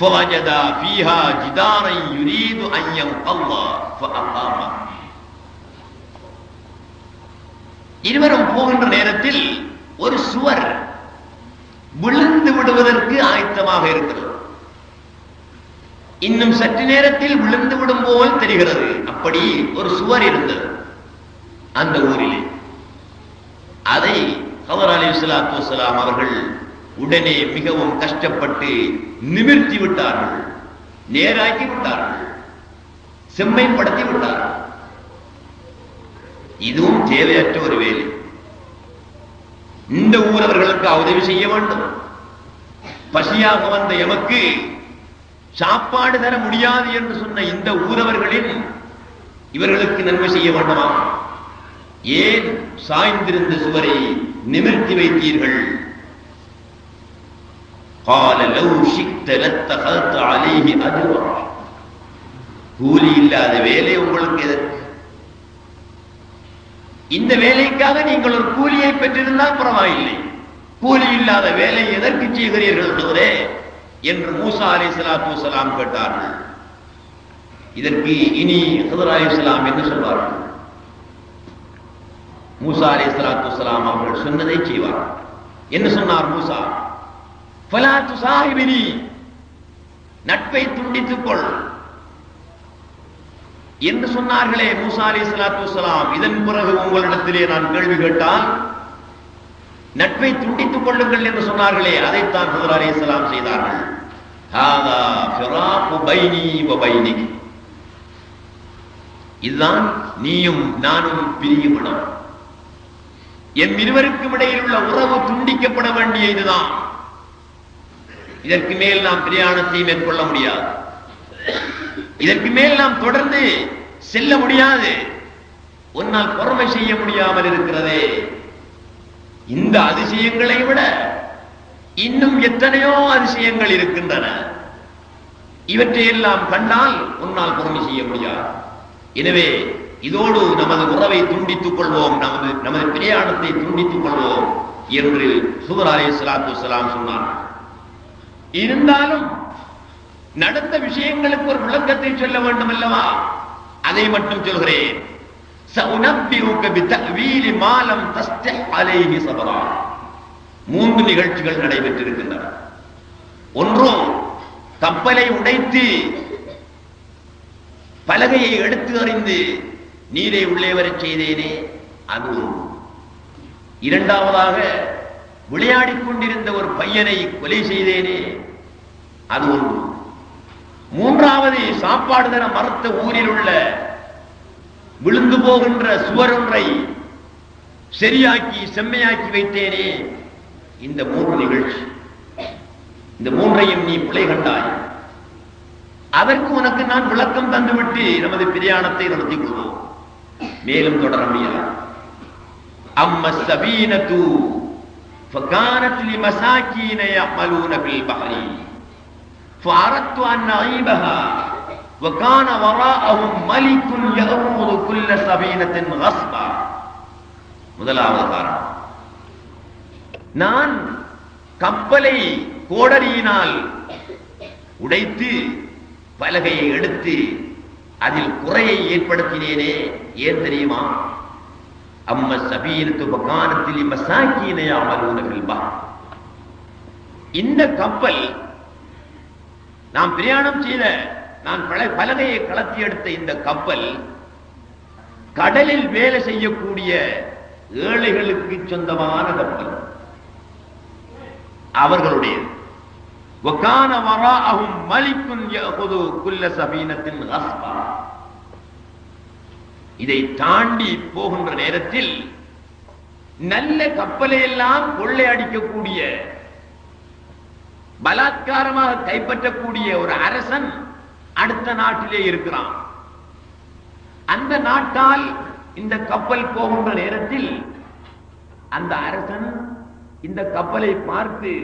فَوَجَدَا فِيهَا جِدَارًا يُرِيدُ أَن يَنقَضَّ فَأَقَامَهُ. இருவரும் போகின்ற நேரத்தில் ஒரு சுவர் விழுந்து விடுவதற்கு ஆயத்தமாக இருக்கிறது. இன்னும் சற்று நேரத்தில் விழுந்து விடும் போல் தெரிகிறது. அப்படி ஒரு சுவர் இருந்தது அந்த ஊரிலே. அதை ஹதர் அலைஹிஸ்ஸலாத்து வஸ்ஸலாம் அவர்கள் உடனே மிகவும் கஷ்டப்பட்டு நிமிர்த்தி விட்டார்கள், நேராக்கி விட்டார்கள், செம்மைப்படுத்தி விட்டார்கள். இதுவும் தேவையற்ற ஒரு வேலை. இந்த ஊரவர்களுக்கு உதவி செய்ய வேண்டும். பசியாக வந்த எமக்கு சாப்பாடு தர முடியாது என்று சொன்ன இந்த ஊரவர்களின் இவர்களுக்கு நன்மை செய்ய வேண்டுமா? ஏன் சாய்ந்திருந்த சுவரை நிமிர்த்தி வைத்தீர்கள்? قال لو شئت لاتخذت عليه اجرا. கூலி இல்லாத வேலை உங்களுக்கு எதற்கு? இந்த வேலைக்காக நீங்கள் ஒரு கூலியை பெற்றிருந்தால் பரவாயில்லை. கூலி இல்லாத வேலை எதற்கு செய்கிறீர்கள் என்று மூசா அலைஹிஸ்ஸலாத்து வஸ்ஸலாம் கேட்டார்கள். இதற்கு இனி ஹதர் அலைஹிஸ்ஸலாம் என்ன சொல்வார்கள்? மூசா அலைஹிஸ்ஸலாத்து வஸ்ஸலாம் அவர்கள் சொன்னதை செய்வார். என்ன சொன்னார் மூசா? ஃபலா துசாஹிபினி, நட்பை துண்டித்துக் கொள் என்று சொன்னார்களே மூசா அலைஹிஸ்ஸலாத்து வஸ்ஸலாம். இதன் பிறகு உங்களிடத்திலே நான் கேள்வி கேட்டால் நட்பை துண்டித்துக் கொள்ளுங்கள் என்று சொன்னார்களே, அதைத்தான் ஹதர் அலைஹிஸ்ஸலாம் செய்தார்கள். ஹாதா ஃபிராகு பைனி வ பைனிக். இதுதான் நீயும் நானும் பிரியும் இடம். எம் இருவருக்கும் இடையில் உள்ள உறவு துண்டிக்கப்பட வேண்டிய இதுதான். இதற்கு மேல் நாம் பிரயாணத்தை மேற்கொள்ள முடியாது. இதற்கு மேல் நாம் தொடர்ந்து செல்ல முடியாது. ஒன்னால் பொறுமை செய்ய முடியாமல் இருக்கிறதே. இந்த அதிசயங்களை விட இன்னும் எத்தனையோ அதிசயங்கள் இருக்கின்றன. இவற்றையெல்லாம் கண்டால் உன்னால் பொறுமை செய்ய முடியாது. எனவே இதோடு நமது உறவை துண்டித்துக் கொள்வோம், நமது பிரயாணத்தை துண்டித்துக் கொள்வோம் என்று ஹதர் அலைஹிஸ்ஸலாத்து வஸ்ஸலாம் சொன்னார். இருந்தாலும் நடந்த விஷயங்களுக்கு ஒரு விளக்கத்தை சொல்ல வேண்டும் அல்லவா? அதை மட்டும் சொல்கிறேன். சஉனப்பிஉக பிதஅவீலி மா லம் தஸ்தஹ் அலைஹி ஸபரா. 3 நிகழ்ச்சிகள் நடைபெற்றிருக்கின்றன. ஒன்று, கப்பலை உடைத்து பலகையை எடுத்து அறிந்து நீரை உள்ளே வரச் செய்தேனே, அது ஒன்று. இரண்டாவதாக, விளையாடிக் கொண்டிருந்த ஒரு பையனை கொலை செய்தேனே, அது ஒன்று. மூன்றாவது, சாப்பாடு தர மறுத்த ஊரில் உள்ள விழுந்து போகின்ற சுவரொன்றை சரியாக்கி செம்மையாக்கி வைத்தேனே, இந்த 3 நிகழ்ச்சி. இந்த 3ஐயும் நீ பிழை கண்டாய். அதற்கு உனக்கு நான் விளக்கம் தந்துவிட்டு நமது பிரயாணத்தை நடத்திக் கொள்வோம். மேலும் தொடர முடியாது. அம்ம ஸபீனத்து ஃபகானத் லிமசாகீன يعملون بالبحر فأردت أن أعيبها وكان وراءهم ملك يأخذ كل سفينة غصبا. முதலாவது காரணம், நான் கப்பலை கோடரியினால் உடைத்து பலகையை எடுத்து அதில் குறையை ஏற்படுத்தினேனே, ஏன் தெரியுமா? அம்ம ஸபீனத்து ஃபகானத் லிமசாகீன يعملون بالبحر. இந்த கப்பல் நாம் பிரயாணம் செய்த, நான் பலகையை கலத்தி எடுத்த இந்த கப்பல் கடலில் வேலை செய்யக்கூடிய ஏழைகளுக்கு சொந்தமான கப்பல், அவர்களுடையது. وَكَانَ وَرَاءَهُمْ مَلِكٌ يَأْخُذُ كُلَّ سَفِينَةٍ غَصْبًا. இதை தாண்டி போகின்ற நேரத்தில் நல்ல கப்பலை எல்லாம் கொள்ளையடிக்கக்கூடிய, பலாத்காரமாக கைப்பற்றக்கூடிய ஒரு அரசன் அடுத்த நாட்டிலே இருக்கிறான். அந்த நாட்டால் இந்த கப்பல் போகின்ற நேரத்தில் அந்த அரசன் இந்த கப்பலை பார்த்து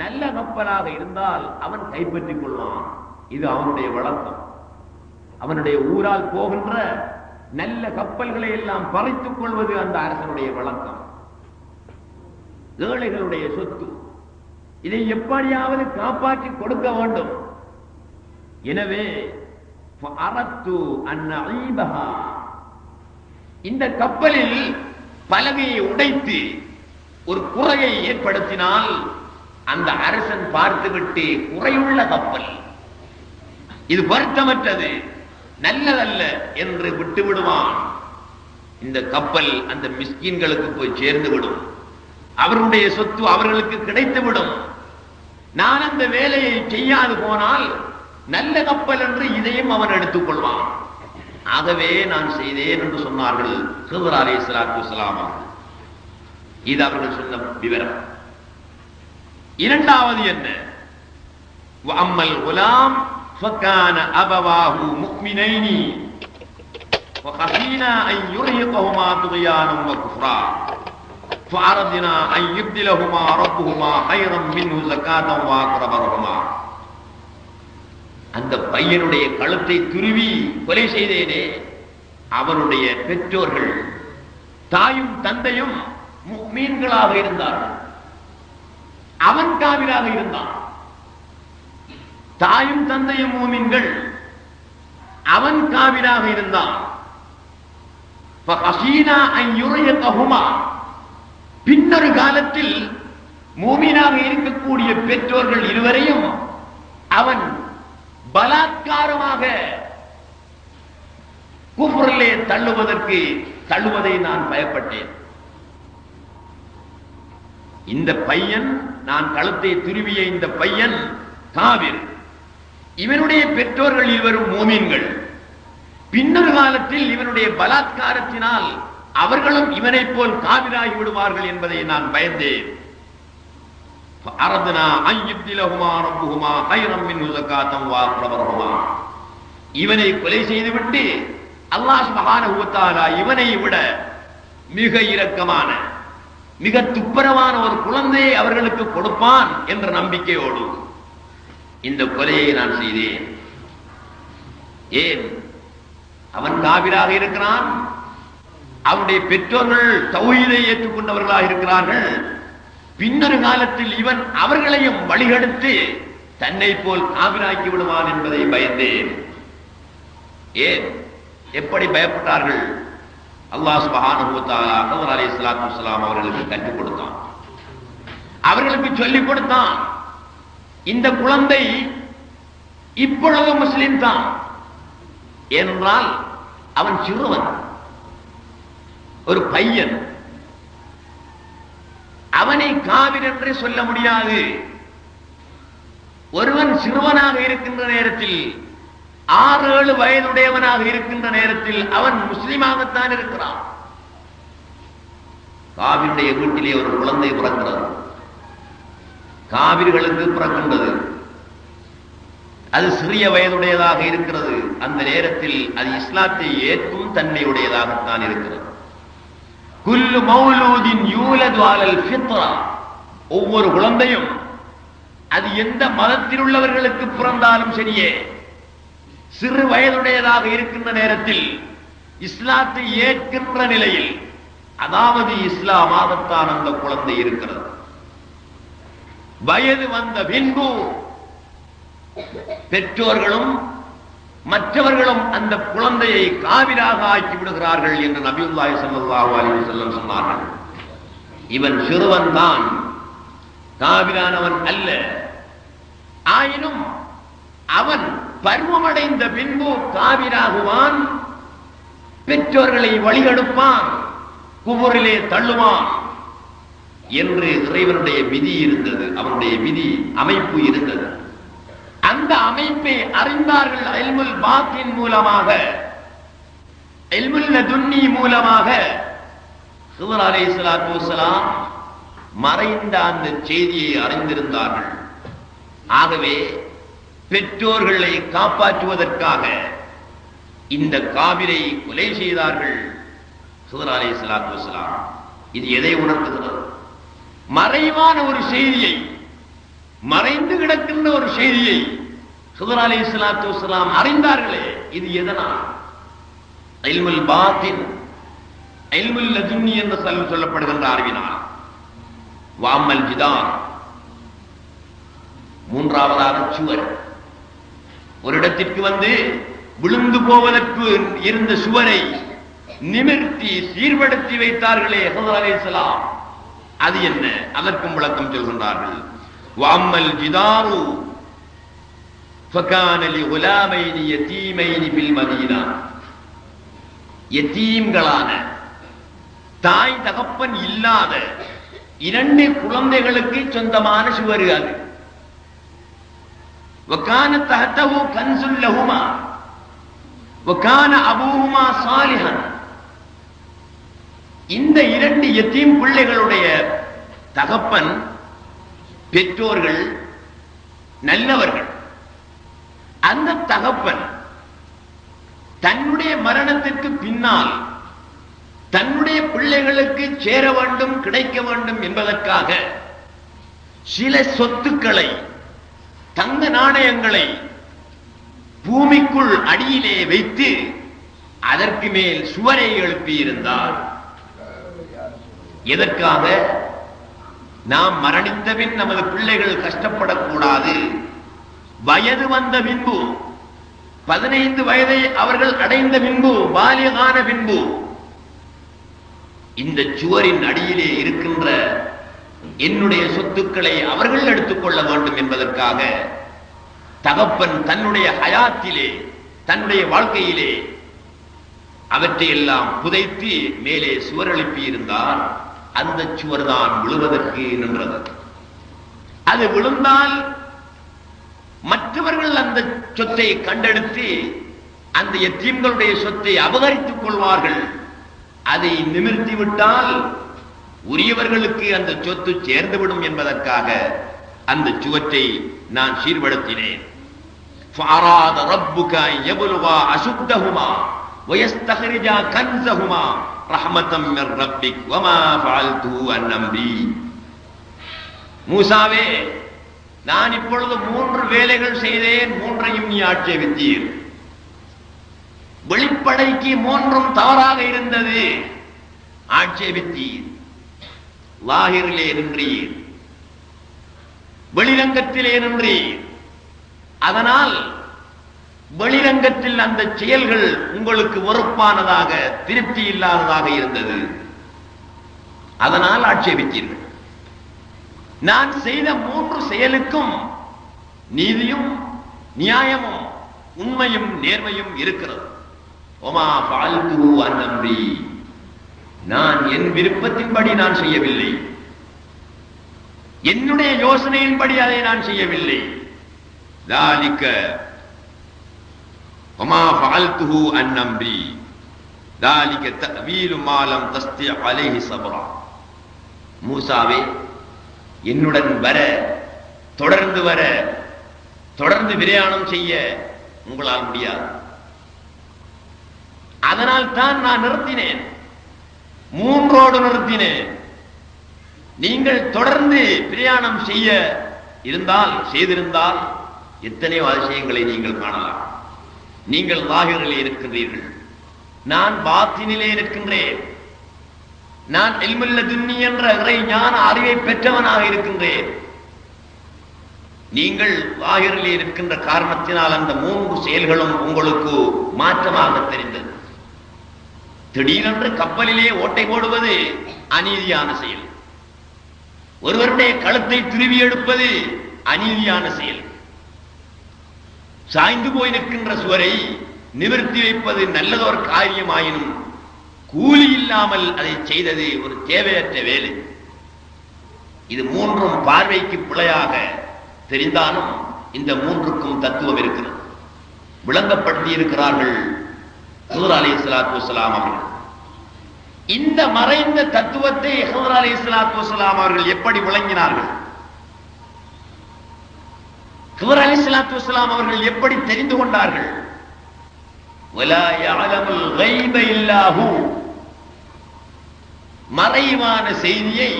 நல்ல கப்பலாக இருந்தால் அவன் கைப்பற்றிக் கொள்வான். இது அவனுடைய வழக்கம். அவனுடைய ஊரால் போகின்ற நல்ல கப்பல்களை எல்லாம் பறித்துக் கொள்வது அந்த அரசனுடைய வழக்கம். ஏழைகளுடைய சொத்து, இதை எப்படியாவது காப்பாற்றி கொடுக்க வேண்டும். எனவே இந்த கப்பலில் பலகையை உடைத்து ஒரு குறையை ஏற்படுத்தினால் அந்த அரசன் பார்த்துவிட்டு குறையுள்ள கப்பல், இது பொருத்தமற்றது, நல்லதல்ல என்று விட்டு விடுவான். இந்த கப்பல் அந்த மிஸ்கின்களுக்கு போய் சேர்ந்து விடும், அவர்களுடைய சொத்து அவர்களுக்கு கிடைத்துவிடும். நான் அந்த வேலையை செய்யாது போனால் நல்ல கப்பல் என்று இதையும் அவன் எடுத்துக் கொள்வான். ஆகவே நான் செய்தேன் என்று சொன்னார்கள் ஹித்ர் அலைஹிஸ்ஸலாத்து வஸ்ஸலாம் அவர்கள். இது அவர்கள் சொன்ன விவரம். இரண்டாவது என்ன? வஅம்மல் குலாம் ஃபகான அபவாஹு முஃமினைனி வகஃபீனா அன் யுர்ஹிகஹுமா துக்யானன் வகுஃப்ரா ஃபஅரத்னா அன் யுப்திலஹுமா ரப்புஹுமா கைரன் மின்ஹு ஸகாத்தன் வஅக்ரப ரஹ்மா. அந்த பையனுடைய கழுத்தை துருவி கொலை செய்தேனே, அவனுடைய பெற்றோர்கள் தாயும் தந்தையும் முஃமின்களாக இருந்தார்கள், அவன் காபிராக இருந்தான். தாயும் தந்தையும் மூமின்கள், அவன் காபிராக இருந்தான். ஃபகஷீனா அன் யுர்ஹிகஹுமா, பின்னொரு காலத்தில் மூமினாக இருக்கக்கூடிய பெற்றோர்கள் இருவரையும் அவன் பலாத்காரமாக குஃப்ரிலே தள்ளுவதை நான் பயப்பட்டேன். இந்த பையன், நான் கழுத்தை துருவிய இந்த பையன் காபிர், இவனுடைய பெற்றோர்கள் இருவரும் மூமின்கள். பின்னொரு காலத்தில் இவனுடைய பலாத்காரத்தினால் அவர்களும் இவனைப் போல் காபிராகி விடுவார்கள் என்பதை நான் பயந்தேன். அரத்னா அன் யுப்திலஹுமா ரப்புஹுமா கைரன் மின்ஹு ஸகாத்தன் வஅக்ரப ரஹ்மா. இவனை கொலை செய்துவிட்டு அல்லாஹ் சுப்ஹானஹு வ தஆலா இவனை விட மிக இரக்கமான, மிக துப்பரவான ஒரு குழந்தையை அவர்களுக்கு கொடுப்பான் என்ற நம்பிக்கையோடு இந்த கொலையை நான் செய்தேன். ஏன்? அவன் காபிராக இருக்கிறான், அவனுடைய பெற்றோர்கள் தௌஹீதை ஏற்றுக்கொண்டவர்களாக இருக்கிறார்கள். பின்னொரு காலத்தில் இவன் அவர்களையும் வழிகெடுத்து தன்னை போல் காபிராக்கி விடுவான் என்பதை பயந்தேன். ஏன்? எப்படி பயப்பட்டார்கள்? அல்லாஹ் சுப்ஹானஹு வ தஆலா ஹித்ர் அலைஹிஸ்ஸலாத்து வஸ்ஸலாம் அவர்களுக்கு கற்றுக் கொடுத்தான், அவர்களுக்கு சொல்லிக் கொடுத்தான். இந்த குழந்தை இப்பொழுது முஸ்லிம் தான், ஏனென்றால் அவன் சிறுவன், ஒரு பையன். அவனை காபிர் என்று சொல்ல முடியாது. ஒருவன் சிறுவனாக இருக்கின்ற நேரத்தில், 6-7 வயதுடையவனாக இருக்கின்ற நேரத்தில் அவன் முஸ்லிமாகத்தான் இருக்கிறான். காபிருடைய வீட்டிலே ஒரு குழந்தை பிறக்கிறது, காபிர்களுக்கு பிறக்கின்றது. அது சிறிய வயதுடையதாக இருக்கிறது. அந்த நேரத்தில் அது இஸ்லாத்தை ஏற்கும் தன்மையுடையதாகத்தான் இருக்கிறது. குல்லு மௌலூதின் யூலது அலல் ஃபித்ரா, ஒவ்வொரு குழந்தையும் அது எந்த மதத்தில் உள்ளவர்களுக்கு பிறந்தாலும் சரியே, சிறு வயதுடையதாக இருக்கின்ற நேரத்தில் இஸ்லாத்தை ஏற்கின்ற நிலையில், அதாவது இஸ்லாமாகத்தான் அந்த குழந்தை இருக்கிறது. வயது வந்த பின்பு பெற்றோர்களும் மற்றவர்களும் அந்த குழந்தையை காபிராக ஆக்கி விடுகிறார்கள் என்று நபியுல்லாஹி ஸல்லல்லாஹு அலைஹி வஸல்லம் சொன்னார்கள். இவன் சிறுவன் தான், காபிரானவன் அல்ல. ஆயினும் அவன் பருவமடைந்த பின்பு காபிராகுவான், பெற்றோர்களை வழிகெடுப்பான், குஃப்ரிலே தள்ளுவான் என்று இறைவனுடைய விதி இருந்தது, அவனுடைய விதி அமைப்பு இருந்தது. அந்த அமைப்பை அறிந்தார்கள் இல்முல் பாத்தின் மூலமாக, இல்முல் லதுன்னி மூலமாக. ஹித்ர் அலைஹிஸ்ஸலாத்து வஸ்ஸலாம் மறைந்த அந்த செய்தியை அறிந்திருந்தார்கள். ஆகவே பெற்றோர்களை காப்பாற்றுவதற்காக இந்த காபிரை கொலை செய்தார்கள் ஹித்ர் அலைஹிஸ்ஸலாத்து வஸ்ஸலாம். இது எதை உணர்த்துகிறது? மறைவான ஒரு செய்தியை, மறைந்து கிடக்கின்ற ஒரு செய்தியை ஹிதர் அலைஹிஸ்ஸலாத்து வஸ்ஸலாம் அறிந்தார்களே, இது எதனால்? இல்முல் பாத்தின், இல்முல் லதுன்னி என்று சொல்லப்படுகின்ற அறிவினால். வாமல் ஜிதார், மூன்றாவதாக சுவர். ஒரு இடத்திற்கு வந்து விழுந்து போவதற்கு இருந்த சுவரை நிமிர்த்தி சீர்படுத்தி வைத்தார்களே ஹிதர் அலைஹிஸ்ஸலாம், அது என்ன? அதற்கும் விளக்கம் சொல்கின்றார்கள். வாமல் ஜிதாரு ஃபகான லிகுலாமைனி யதீமைனி பில் மதீனா, யதீம்களான தாய் தகப்பன் இல்லாத 2 குழந்தைகளுக்கு சொந்தமான சுவர் அது. வகான தஹதஹு கன்சுல் லஹுமா வகான அபூஹுமா சாலிஹன். இந்த 2 யதீம் பிள்ளைகளுடைய தகப்பன், பெற்றோர்கள் நல்லவர்கள். அந்த தகப்பன் தன்னுடைய மரணத்திற்கு பின்னால் தன்னுடைய பிள்ளைகளுக்கு சேர வேண்டும், கிடைக்க வேண்டும் என்பதற்காக சில சொத்துக்களை, தங்க நாணயங்களை பூமிக்குள் அடியிலே வைத்து அதற்கு மேல் சுவரை எழுப்பியிருந்தார். எதற்காக? நாம் மரணித்த பின் நமது பிள்ளைகள் கஷ்டப்படக்கூடாது. வயது வந்த பின்பு, 15 வயதை அவர்கள் அடைந்த பின்பு, பாலிகான பின்பு, இந்த சுவரின் அடியிலே இருக்கின்ற என்னுடைய சொத்துக்களை அவர்கள் எடுத்துக்கொள்ள வேண்டும் என்பதற்காக தகப்பன் தன்னுடைய ஹயாத்திலே, தன்னுடைய வாழ்க்கையிலே அவற்றை எல்லாம் புதைத்து மேலே சுவர் எழுப்பி இருந்தால் அந்த சுவர் தான் விழுவதற்கு நின்றது. அது விழுந்தால் மற்றவர்கள் அந்த சொத்தை கண்டெடுத்து அந்த யத்தீம்களுடைய சொத்தை அபகரித்துக் கொள்வார்கள். அதை நிமிர்த்தி விட்டால் உரியவர்களுக்கு அந்த சொத்து சேர்ந்துவிடும் என்பதற்காக அந்த சுவற்றை நான் சீர்படுத்தினேன். فَأَرَادَ رَبُّكَ أَن يَبْلُغَا أَشُدَّهُمَا وَيَسْتَخْرِجَا كَنزَهُمَا رَحْمَةً مِّن رَّبِّكَ وَمَا فَعَلْتُهُ عَنْ أَمْرِي. மூசாவே, நான் இப்பொழுது 3 வேலைகள் செய்தேன், 3ஐயும் நீ ஆட்சேபித்தீர். வெளிப்படைக்கு 3ம் தவறாக இருந்தது, ஆட்சேபித்தீர். லாஹிரிலே நின்றீர், வெளிரங்கத்திலே நின்றீர். அதனால் வெளிரங்கத்தில் அந்த செயல்கள் உங்களுக்கு வெறுப்பானதாக, திருப்தி இல்லாததாக இருந்தது. அதனால் ஆட்சேபித்தீர்கள். நான் செய்த 3 செயலுக்கும் நீதியும் நியாயமும் உண்மையும் நேர்மையும் இருக்கிறது. ஒமா ஃபஅல்துஹு அன் அம்ரி, நான் என் விருப்பத்தின்படி நான் செய்யவில்லை, என்னுடைய யோசனையின்படி அதை நான் செய்யவில்லை. ذَلِكَ وَمَا فَعَلْتُهُ عَنْ أَمْرِي ذَلِكَ تَأْوِيلُ مَا لَمْ تَسْطِعْ عَلَيْهِ صَبْرًا. மூசாவே, என்னுடன் வர, தொடர்ந்து வர, தொடர்ந்து பிரயாணம் செய்ய உங்களால் முடியாது. அதனால் தான் நான் நிறுத்தினேன், 3ஓடு நிறுத்தினேன். நீங்கள் தொடர்ந்து பிரயாணம் செய்ய இருந்தால், செய்திருந்தால் எத்தனையோ அதிசயங்களை நீங்கள் காணலாம். நீங்கள் லாஹிரிலே இருக்கின்றீர்கள், நான் பாத்தினிலே இருக்கின்றேன். நான் இல்முல் லதுன்னி என்ற இறை ஞான அறிவை பெற்றவனாக இருக்கின்றேன். நீங்கள் லாஹிரிலே இருக்கின்ற காரணத்தினால் அந்த 3 செயல்களும் உங்களுக்கு மாற்றமாக தெரிந்தது. திடீரென்று கப்பலிலே ஓட்டை போடுவது அநீதியான செயல், ஒருவருடைய கழுத்தை துருவி எடுப்பது அநீதியான செயல், சாய்ந்து போய் நிற்கின்ற சுவரை நிவர்த்தி வைப்பது நல்லதொரு காரியமாயினும் கூலி இல்லாமல் அதை செய்தது ஒரு தேவையற்ற வேலை. இது 3ம் பார்வைக்கு பிழையாக தெரிந்தாலும் இந்த 3க்கும் தத்துவம் இருக்கிறது. விளங்கப்படுத்தி இருக்கிறார்கள் ஹிதர் அலைஹிஸ்ஸலாத்து வஸ்ஸலாம் அவர்கள். இந்த மறைந்த தத்துவத்தை ஹிதர் அலைஹிஸ்ஸலாத்து வஸ்ஸலாம் அவர்கள் எப்படி விளங்கினார்கள்? ஹிதர் அலைஹிஸ்ஸலாத்து வஸ்ஸலாம் அவர்கள் எப்படி தெரிந்து கொண்டார்கள்? வலா யஅலமுல் கைப இல்லா ஹு, மறைவான செய்தியை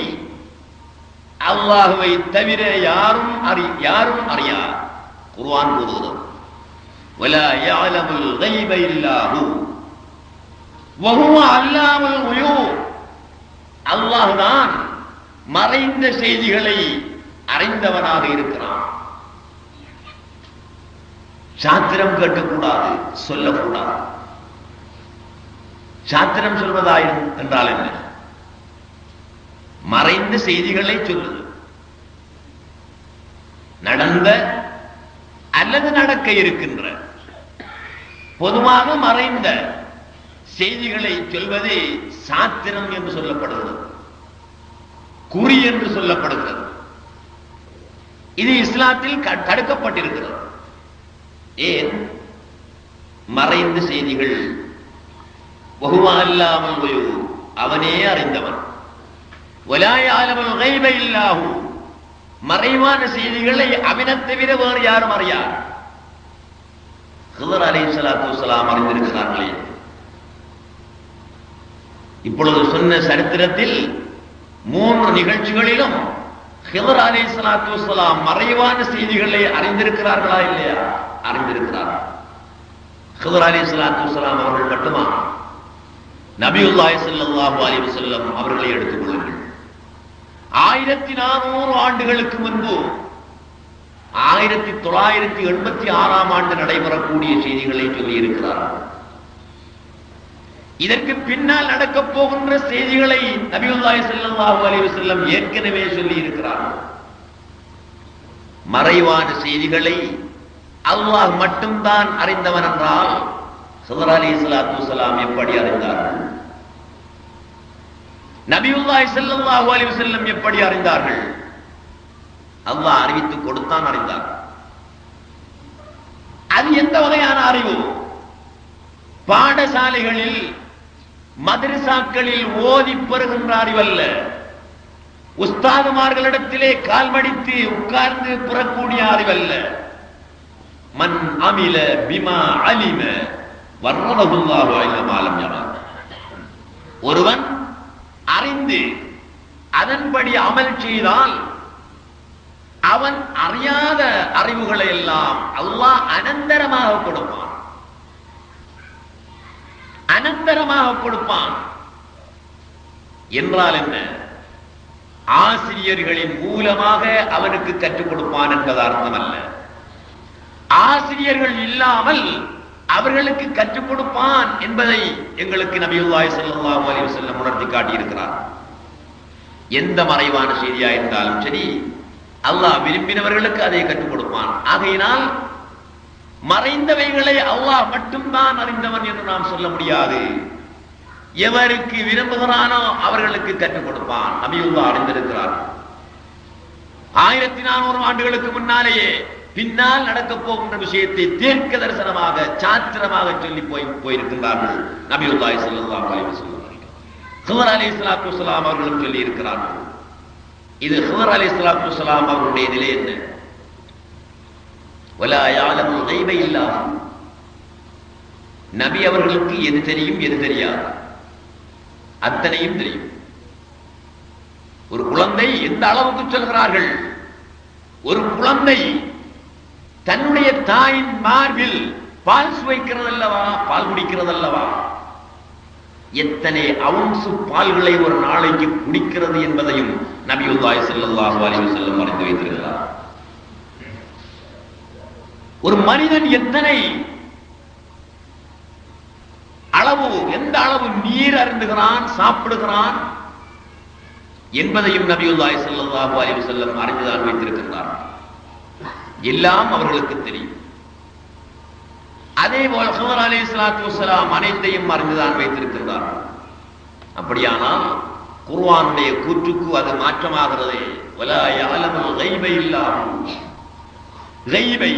அல்லாஹ்வை தவிர யாரும் அறியார். குர்ஆன் கூறுகிறது, ولا يعلم الغيب إلا هو وهو علام الغيوب. அல்லாஹ் தான் மறைந்த செய்திகளை அறிந்தவனாக இருக்கிறான். சாத்திரம் கேட்கக்கூடாது, சொல்லக்கூடாது. சாத்திரம் சொல்வதா என்றால் என்ன? மறைந்த செய்திகளை சொல்லுது. நடந்த அல்லது நடக்க இருக்கின்ற பொதுவாக மறைந்த செய்திகளை சொல்வதே சாத்திரம் என்று சொல்லப்படுகிறது, குறி என்று சொல்லப்படுகிறது. இது இஸ்லாத்தில் தடுக்கப்பட்டிருக்கிறது. ஏன்? மறைந்த செய்திகள் அவனே அறிந்தவன். மறைவான செய்திகளை அவனை தவிர வேறு யாரும் அறியார். ஹிதர் அலைஹிஸ்ஸலாத்து வஸ்ஸலாம் அறிந்திருக்கிறார்களே. இப்பொழுது சொன்ன சரித்திரத்தில் 3 நிகழ்ச்சிகளிலும் ஹிதர் அலைஹிஸ்ஸலாத்து வஸ்ஸலாம் மறைவான செய்திகளை அறிந்திருக்கிறார்களா இல்லையா? அறிந்திருக்கிறார்கள். ஹிதர் அலைஹிஸ்ஸலாத்து வஸ்ஸலாம் அவர்கள் மட்டுமா? நபியுல்லாஹி ஸல்லல்லாஹு அலைஹி வஸல்லம் அவர்களை எடுத்துக் கொள்ளுங்கள். 1400 ஆண்டுகளுக்கு முன்பு 1986ஆம் ஆண்டு நடைபெறக்கூடிய செய்திகளை சொல்லி இருக்கிறார்கள். இதற்கு பின்னால் நடக்கப் போகின்ற செய்திகளை நபியுல்லாஹி ஸல்லல்லாஹு அலைஹி வஸல்லம் ஏற்கனவே சொல்லி இருக்கிறார்கள். மறைவான செய்திகளை அல்லாஹ் மட்டும்தான் அறிந்தவன் என்றால் ஹிதர் அலைஹிஸ்ஸலாத்து வஸ்ஸலாம் எப்படி அறிந்தார்கள்? நபியுல்லாஹி ஸல்லல்லாஹு அலைஹி வஸல்லம் எப்படி அறிந்தார்கள்? அல்லாஹ் அறிவித்து கொடுத்தான், அறிந்தார். அது எந்த வகையான அறிவு? பாடசாலைகளில் மதரசாக்களில் ஓதி பெறுகின்ற அறிவல்ல. உஸ்தாதுமார்களிடத்திலே கால்மடித்து உட்கார்ந்து பெறக்கூடிய அறிவல்ல. மன் அமில பிமா அலிம வர்ரஹுல்லாஹு இலமா லம் யரா. ஒருவன் அறிந்து அதன்படி அமல் செய்தால் அவன் அறியாத அறிவுகளை எல்லாம் அல்லாஹ் அனந்தரமாக கொடுப்பான். அனந்தரமாக கொடுப்பான் என்றால் என்ன? ஆசிரியர்களின் மூலமாக அவனுக்கு கற்றுக் கொடுப்பான் என்பது அர்த்தம் அல்ல. ஆசிரியர்கள் இல்லாமல் அவர்களுக்கு கற்றுக் கொடுப்பான் என்பதை எங்களுக்கு நபியுல்லாஹி ஸல்லல்லாஹு அலைஹி வஸல்லம் உணர்த்தி காட்டியிருக்கிறார். எந்த மறைவான செய்தியா இருந்தாலும் சரி, அல்லாஹ் விரும்பினவர்களுக்கு அதை கற்றுக் கொடுப்பான். ஆகையினால் மறைந்தவைகளை அல்லாஹ் மட்டும்தான் அறிந்தவன் என்று நாம் சொல்ல முடியாது. எவருக்கு விரும்புகிறானோ அவர்களுக்கு கற்றுக் கொடுப்பான். நபியுல்லாஹ் அறிந்திருக்கிறார். 1400 ஆண்டுகளுக்கு முன்னாலேயே பின்னால் நடக்கப் போகின்ற விஷயத்தை தீர்க்க தரிசனமாக சாத்திரமாக சொல்லி போயிருக்கிறார்கள் நபியுல்லாஹி ஸல்லல்லாஹு அலைஹி வஸல்லம். ஹிதர் அலைஹிஸ்ஸலாத்து வஸ்ஸலாம் அவர்களும் சொல்லி இருக்கிறார்கள். இது ஹிதர் அலைஹிஸ்ஸலாத்து வஸ்ஸலாம் அவருடைய நிலை என்ன? வலா யஅலமுல் கைப இல்லா ஹு. நபி அவர்களுக்கு எது தெரியும் எது தெரியாது அத்தனையும் தெரியும். ஒரு குழந்தை எந்த அளவுக்கு சொல்கிறார்கள்? ஒரு குழந்தை தன்னுடைய தாயின் மார்பில் பால் சுவைக்கிறதல்லவா, பால் குடிக்கிறதல்லவா, எத்தனை அவுன்ஸ் பால்களை ஒரு நாளைக்கு குடிக்கிறது என்பதையும் நபியுல்லாஹி ஸல்லல்லாஹு அலைஹி வஸல்லம் அறிந்து வைத்திருக்கிறார். ஒரு மனிதன் எத்தனை அளவு, எந்த அளவு நீர் அருந்துகிறான், சாப்பிடுகிறான் என்பதையும் நபியுல்லாஹி ஸல்லல்லாஹு அலைஹி வஸல்லம் அறிந்துதான் வைத்திருக்கிறார். எல்லாம் அவர்களுக்கு தெரியும். அதே போல ஹிதர் அலைஹிஸ்ஸலாத்து வஸ்ஸலாம் அனைத்தையும் அறிந்துதான் வைத்திருக்கிறார். அப்படியானால் குர்ஆனுடைய கூற்றுக்கு அது மாற்றமாகிறது. வலா யஅலமுல் கைப இல்லா ஹு. கைபை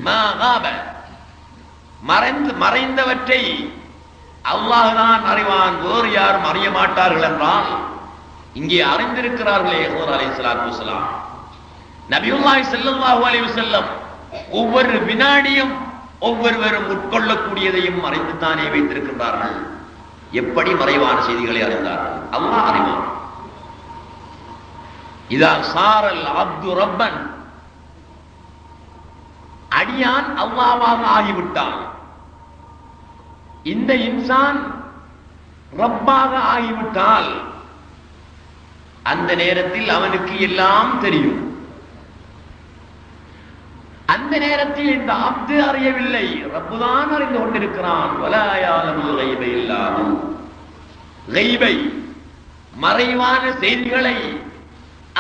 மா காப, மறைந்தவற்றை அல்லாஹ் தான் அறிவான், வேறு யாரும் அறிய மாட்டார்கள் என்றால் இங்கே அறிந்திருக்கிறார்களே ஹிதர் அலைஹிஸ்ஸலாத்து வஸ்ஸலாம். நபியுல்லாஹி ஸல்லல்லாஹு அலைஹி வஸல்லம் ஒவ்வொரு வினாடியும் ஒவ்வொருவரும் உட்கொள்ளக்கூடியதையும் அறிந்துதானே வைத்திருக்கின்றார்கள். எப்படி மறைவான செய்திகளை அறிந்தார்கள்? அல்லாஹ் அறிவான். இதா சாரல் அப்து ரப்பன், அடியான் அல்லாஹ்வாக ஆகிவிட்டான். இந்த இன்சான் ரப்பாக ஆகிவிட்டால் அந்த நேரத்தில் அவனுக்கு எல்லாம் தெரியும். அந்த நேரத்தில் இந்த அப்து அறியவில்லை, ரப்புதான் அறிந்து கொண்டிருக்கிறான். வலா யஅலமுல் கைப இல்லா ஹு. கைபை, மறைவான செய்திகளை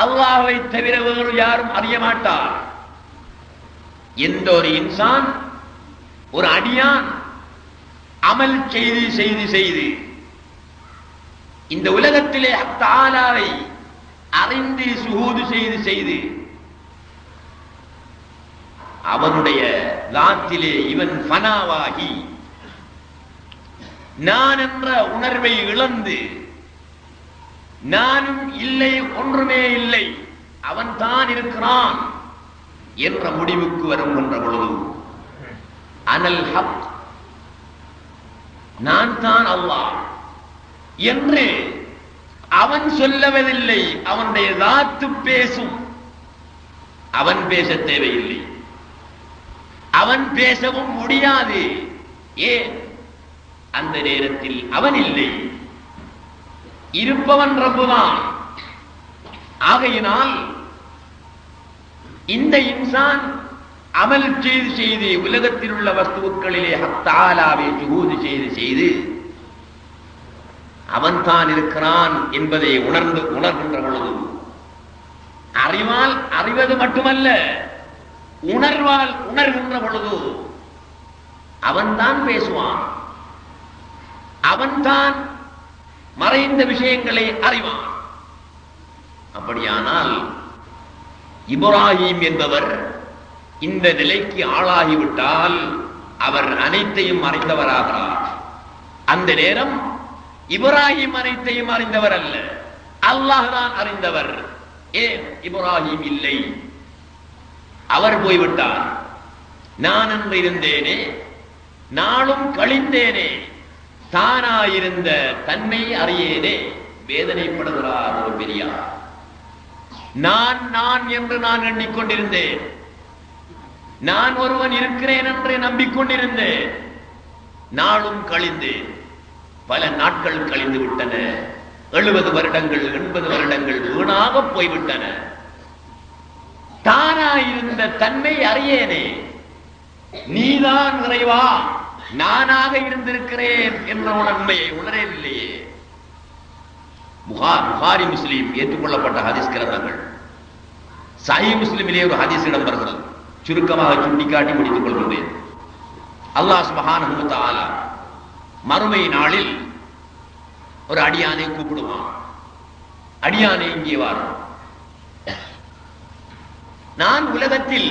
அல்லாஹ்வை தவிர வேறு யாரும் அறிய மாட்டார். எந்த ஒரு இன்சான், ஒரு அடியான் அமல் செய்து செய்து செய்து இந்த உலகத்திலே தஆலாவை அறிந்து சுஹூது செய்து செய்து அவனுடைய லாத்திலே இவன் ஃபனாவாகி நான் என்ற உணர்வை இழந்து நானும் இல்லை, ஒன்றுமே இல்லை, அவன் தான் இருக்கிறான் என்ற முடிவுக்கு வருகின்ற பொழுது அனல் ஹக், நான் தான் அல்லாஹ் என்று அவன் சொல்லவதில்லை, அவனுடைய தாத்து பேசும். அவன் பேச தேவையில்லை, அவன் பேசவும் முடியாது. ஏன்? அந்த நேரத்தில் அவன் இல்லை, இருப்பவன் ரப்புதான். ஆகையினால் இந்த இன்சான் அமல் செய்து செய்து உலகத்தில் உள்ள வஸ்துக்களிலே தஆலாவை சுஹூது செய்து செய்து அவன் தான் இருக்கிறான் என்பதை உணர்கின்ற பொழுது, அறிவால் அறிவது மட்டுமல்ல, உணர்வால் உணர்கின்ற பொழுது அவன்தான் பேசுவான், அவன்தான் மறைந்த விஷயங்களை அறிவான். அப்படியானால் இப்ராஹிம் என்பவர் இந்த நிலைக்கு ஆளாகிவிட்டால் அவர் அனைத்தையும் அறிந்தவராகிறார். அந்த நேரம் இப்ராஹிம் அனைத்தையும் அறிந்தவர் அல்ல, அல்லாஹ் தான் அறிந்தவர். ஏன்? இப்ராஹிம் இல்லை, அவர் போய்விட்டார். நான் என்று இருந்தேனே, நாளும் கழிந்தேனே, தானாயிருந்த தன்மை அறியேனே, வேதனைப்படுகிறார் ஒரு பெரியார். நான் நான் என்று நான் எண்ணிக்கொண்டிருந்தேன், நான் ஒருவன் இருக்கிறேன் என்று நம்பிக்கொண்டிருந்தேன். நாளும் கழிந்தேன், பல நாட்கள் கழிந்து விட்டன. 70 வருடங்கள் 80 வருடங்கள் வீணாக போய்விட்டன. தானாயிருந்த தன்மை அறியேனே, நீதான் இறைவா, நானாக இருந்திருக்கிறேன் என்ற உண்மையை உணரவில்லையே. புகாரி முஸ்லிம் ஏற்றுக்கொள்ளப்பட்ட ஹதீஸ் கிரந்தங்கள். சஹீஹ் முஸ்லிமிலே ஒரு ஹதீஸ் இடம்பெறுகிறது, சுருக்கமாக சுட்டிக்காட்டி முடித்துக் கொள்கிறேன். அல்லாஹ் சுப்ஹானஹு வ தஆலா மறுமை நாளில் ஒரு அடியானை கூப்பிடுவான். அடியானை இங்கே வாரும், நான் உலகத்தில்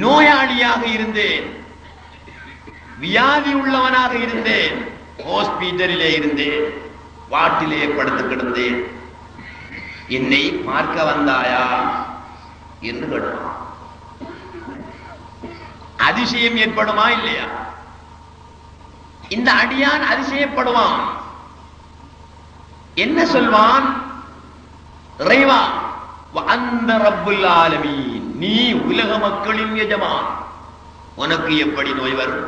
நோயாளியாக இருந்தேன், வியாதி உள்ளவனாக இருந்தேன், ஹாஸ்பிட்டலிலே இருந்தேன், வாட்டிலே படுத்து கிடந்தேன், என்னை பார்க்க வந்தாயா என்று கேட்பான். அதிசயம் ஏற்படுமா இல்லையா? இந்த அடியான் அதிசயப்படுவான். என்ன சொல்வான்? இறைவா, அந்த ரப்புல் ஆலமீன், நீ உலக மக்களின் எஜமான், உனக்கு எப்படி நோய் வரும்?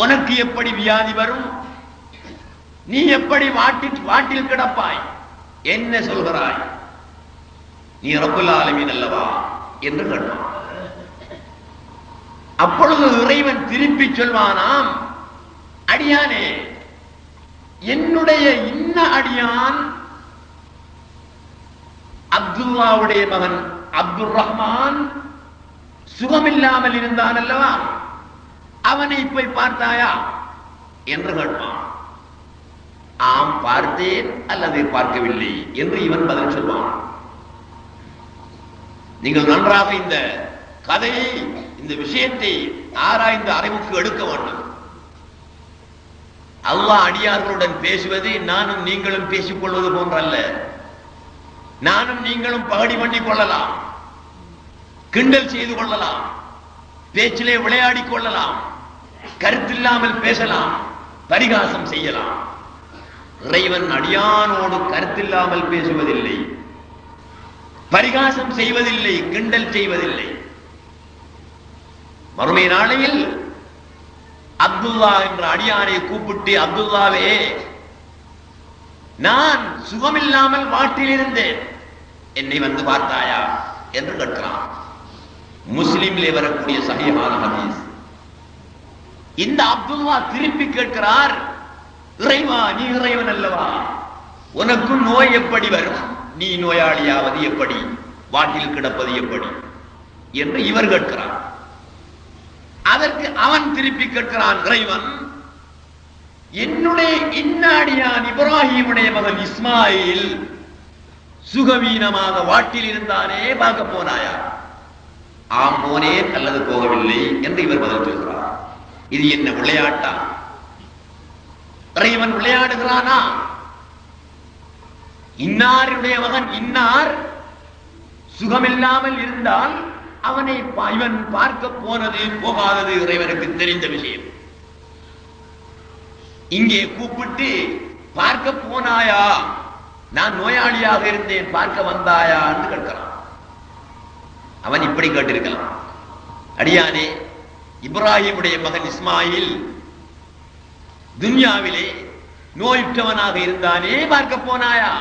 உனக்கு எப்படி வியாதி வரும்? நீ எப்படி வாட்டில் கிடப்பாய்? என்ன சொல்கிறாய்? நீ ரப்புல் ஆலமீன் அல்லவா என்று கேட்பான். அப்பொழுது இறைவன் திருப்பி சொல்வானாம், அடியானே, என்னுடைய இன்ன அடியான் அப்துல்லாவுடைய மகன் அப்துல் ரஹ்மான் சுகமில்லாமல் இருந்தான் அல்லவா, அவனை போய் பார்த்தாயா என்று கேட்பான். ஆம், பார்த்தேன் அல்லது பார்க்கவில்லை என்று இவன் பதில் சொல்வான். நீங்கள் நன்றாக இந்த கதையை, இந்த விஷயத்தை ஆராய்ந்து அறிவுக்கு எடுக்க வேண்டும். அல்லாஹ் அடியார்களுடன் பேசுவது நானும் நீங்களும் பேசிக் கொள்வது போன்றல்ல. நானும் நீங்களும் பகடி பண்ணிக் கொள்ளலாம், கிண்டல் செய்து கொள்ளலாம், பேச்சிலே விளையாடிக் கொள்ளலாம், கருத்தில்லாமல் பேசலாம், பரிகாசம் செய்யலாம். இறைவன் அடியானோடு கருத்தில்லாமல் பேசுவதில்லை. பரிகாசம் செய்வதில்லை, கிண்டல் செய்வதில்லை. மறுமை நாளையில் அப்துல்லா என்ற அடியாரை கூப்பிட்டு, அப்துல்லாவே, நான் சுகமில்லாமல் வாட்டில் இருந்தேன், என்னை வந்து பார்த்தாயா என்று கேட்கிறான். முஸ்லிமிலே வரக்கூடிய சஹீஹான ஹதீஸ். இந்த அப்துல்லா திருப்பி கேட்கிறார், இறைவா, நீ இறைவன் அல்லவா, உனக்கு நோய் எப்படி வரும், நீ நோயாளியாவது எப்படி, வாட்டில் கிடப்பது எப்படி என்று இவர் கேட்கிறார். அதற்கு அவன் திருப்பி கேட்கிறான், இறைவன், என்னுடைய இன்னாடியான் இப்ராஹிமுடைய மகன் இஸ்மாயில் சுகவீனமாக வாட்டில் இருந்தானே, பார்க்க போனாயா? ஆம், போனேன் அல்லது போகவில்லை என்று இவர் பதில் சொல்கிறார். இது என்ன விளையாட்டா? இறைவன் விளையாடுகிறானா? இன்னாருடைய மகன் இன்னார் சுகமில்லாமல் இருந்தால் அவனை இவன் பார்க்க போனது போகாதது இறைவனுக்கு தெரிந்த விஷயம். இங்கே கூப்பிட்டு பார்க்க போனாயா, நான் நோயாளியாக இருந்தேன், பார்க்க வந்தாயா என்று கேட்கிறான். அவன் இப்படி கேட்டிருக்கலாம், அடியானே, இப்ராஹிமுடைய மகன் இஸ்மாயில் துன்யாவிலே நோயுற்றவனாக இருந்தானே, பார்க்க போனாயா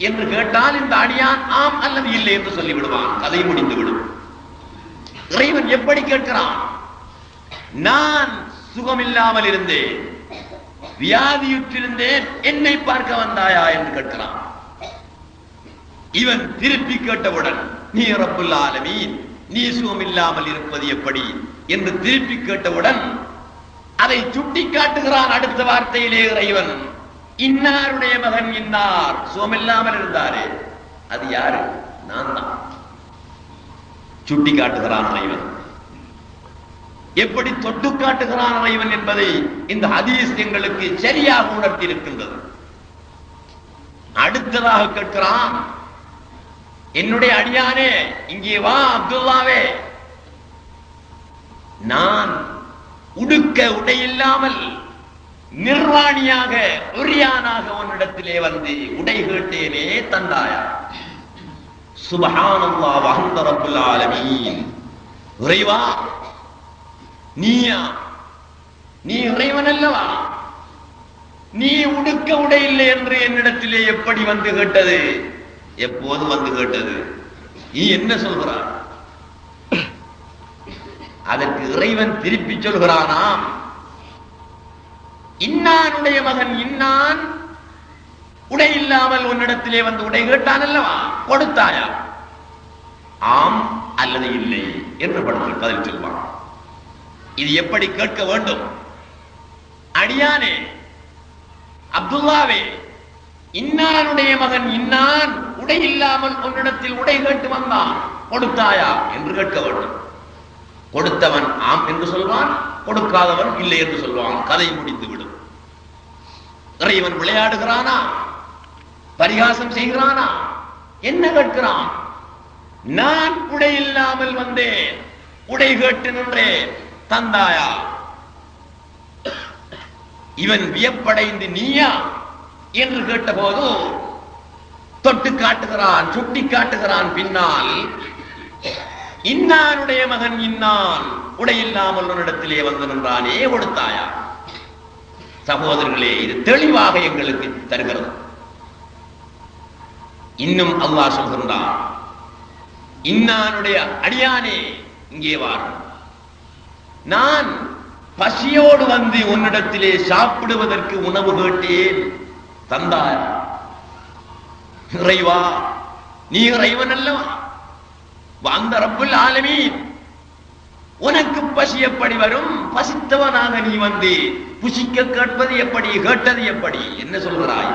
என்று கேட்டால் இந்த அடியான் ஆம் அல்லது இல்லை என்று சொல்லிவிடுவான், கதை முடிந்துவிடும். இறைவன் எப்படி கேட்கிறான்? நான் சுகமில்லாமல் இருந்தேன், வியாதியுற்றிருந்தேன், என்னை பார்க்க வந்தாயா என்று கேட்கிறான். இவன் திருப்பி கேட்டவுடன், நீ ரப்புல் ஆலமீன், நீ சுகமில்லாமல் இருப்பது எப்படி என்று திருப்பி கேட்டவுடன் அதை சுட்டி காட்டுகிறான். அடுத்த வார்த்தையிலே இறைவன், இன்னாருடைய மகன் இன்னார் சுகமில்லாமல் இருந்தாரே, அது யாரு? நான் தான். சுட்டி காட்டுகிறான் இறைவன். எப்படி தொட்டு காட்டுகிறான் இறைவன் என்பதை இந்த ஹதீஸ் எங்களுக்கு சரியாக உணர்த்தி இருக்கின்றது. அடுத்ததாக கேட்கிறான், என்னுடைய அடியானே, இங்கே வா அப்துல்லாவே, நான் உடுக்க உடையில்லாமல் நிர்வாணியாக உரியானாக உன்னிடத்திலே வந்து உடை கேட்டேனே, தந்தாயா? சுப்ஹானல்லாஹ் வ அன்த ரப்புல் ஆலமீன். இறைவா, நீயா? நீ இறைவன் அல்லவா? நீ உடுக்க உடை இல்லை என்று என்னிடத்திலே எப்படி வந்து கேட்டது? எப்போது வந்து கேட்டது? நீ என்ன சொல்கிறாய்? அதற்கு இறைவன் திருப்பி சொல்கிறானாம், இன்னானுடைய மகன் இன்னான் உடை இல்லாமல் உன்னிடத்திலே வந்து உடை கேட்டான் அல்லவா, கொடுத்தாயா? ஆம் அல்லது இல்லை என்று பதில் சொல்வான். இது எப்படி கேட்க வேண்டும்? அடியானே, அப்துல்லாவே, இன்னானுடைய மகன் இன்னான் உடை இல்லாமல் உன்னிடத்தில் உடை கேட்டு வந்தான், கொடுத்தாயா என்று கேட்க வேண்டும். கொடுத்தவன் ஆம் என்று சொல்வான், கொடுக்காதவன் இல்லை என்று சொல்வான், கதை முடிந்துவிடும். இறைவன் விளையாடுகிறானா? பரிகாசம் செய்கிறானா? என்ன கேட்கிறான்? நான் உடை இல்லாமல் வந்தேன், உடை கேட்டு நின்றேன், தந்தாயா? இவன் வியப்படைந்து நீயா என்று கேட்டபோது தொட்டு காட்டுகிறான், சுட்டி காட்டுகிறான். பின்னால், இன்னானுடைய மகன் இன்னான் உடையில்லாமல் உன்னிடத்திலே வந்து நின்றானே, கொடுத்தாயா? சகோதரர்களே, இது தெளிவாக எங்களுக்கு தருகிறது. இன்னும் அல்லாஹ் சொல்கின்றான், இன்னானுடைய அடியானே, இங்கே வார், நான் பசியோடு வந்து உன்னிடத்திலே சாப்பிடுவதற்கு உணவு கேட்டேன், தந்தாயா? இறைவா, நீ இறைவன் அல்லவா? அந்த ரப்புல் ஆலமீன், உனக்கு பசி எப்படி வரும்? பசித்தவனாக நீ வந்து புசிக்க கேட்பது எப்படி, கேட்டது எப்படி, என்ன சொல்கிறாய்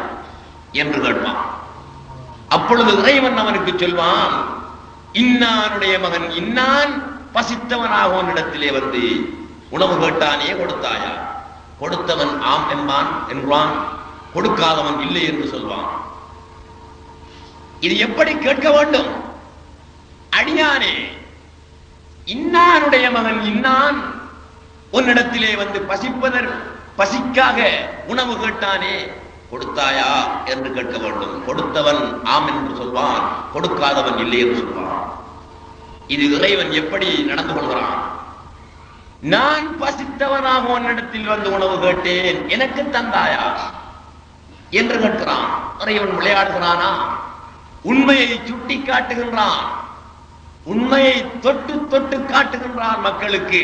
என்று கேட்பான். அப்பொழுது இறைவன் அவனுக்கு சொல்வான், இன்னானுடைய மகன் இன்னான் பசித்தவனாக உன்னிடத்திலே வந்து உணவு கேட்டானே, கொடுத்தாயா? கொடுத்தவன் ஆம் என்பான், கொடுக்காதவன் இல்லை என்று சொல்வான். இது எப்படி கேட்க வேண்டும்? அடியானே, இன்னானுடைய மகன் இன்னான் உன்னிடத்திலே வந்து பசிக்காக உணவு கேட்டானே, கொடுத்தாயா என்று கேட்க வேண்டும். கொடுத்தவன் ஆம் என்று சொல்வான், கொடுக்காதவன் இல்லை என்று சொல்வான். இது இறைவன் எப்படி நடந்து கொள்கிறான்? நான் பசித்தவனாக உன்னிடத்தில் வந்து உணவு கேட்டேன், எனக்கு தந்தாயா என்று கேட்கிறான். இறைவன் விளையாடுகிறானா? உண்மையை சுட்டி காட்டுகின்றான், உண்மையை தொட்டு தொட்டு காட்டுகின்றான் மக்களுக்கு.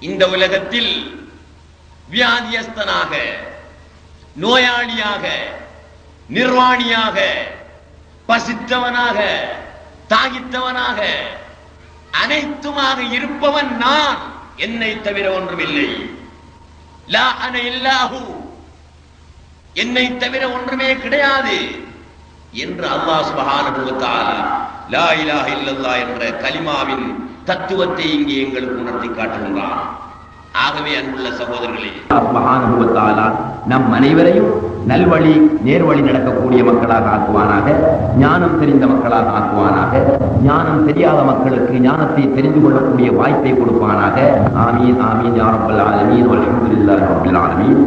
இந்த உலகத்தில் வியாதியஸ்தனாக, நோயாளியாக, நிர்வாணியாக, பசித்தவனாக, தாகித்தவனாக, அனைத்துமாக இருப்பவன் நான், என்னை தவிர ஒன்றுமில்லை. லா அன இல்லாஹு, என்னை தவிர ஒன்றுமே கிடையாது என்று அல்லாஹ் சுப்ஹானஹு வ தஆலா லா இலாஹ இல்லல்லாஹ் என்ற கலிமாவின் தத்துவத்தை இங்கே எங்களுக்கு உணர்த்தி காட்டுகின்றான். ஆகவே அன்புள்ள சகோதரர்களே, அல்லாஹ் சுப்ஹானஹு வ தஆலா நம் அனைவரையும் நல்வழி நேர்வழி நடக்கக்கூடிய மக்களாக ஆக்குவானாக, ஞானம் தெரிந்த மக்களாக ஆக்குவானாக, ஞானம் தெரியாத மக்களுக்கு ஞானத்தை தெரிந்து கொள்ளக்கூடிய வாய்ப்பை கொடுப்பானாக. ஆமீன் ஆமீன் யா ரப்பல் ஆலமீன் வல்ஹம்துலில்லாஹி ரப்பில் ஆலமீன்.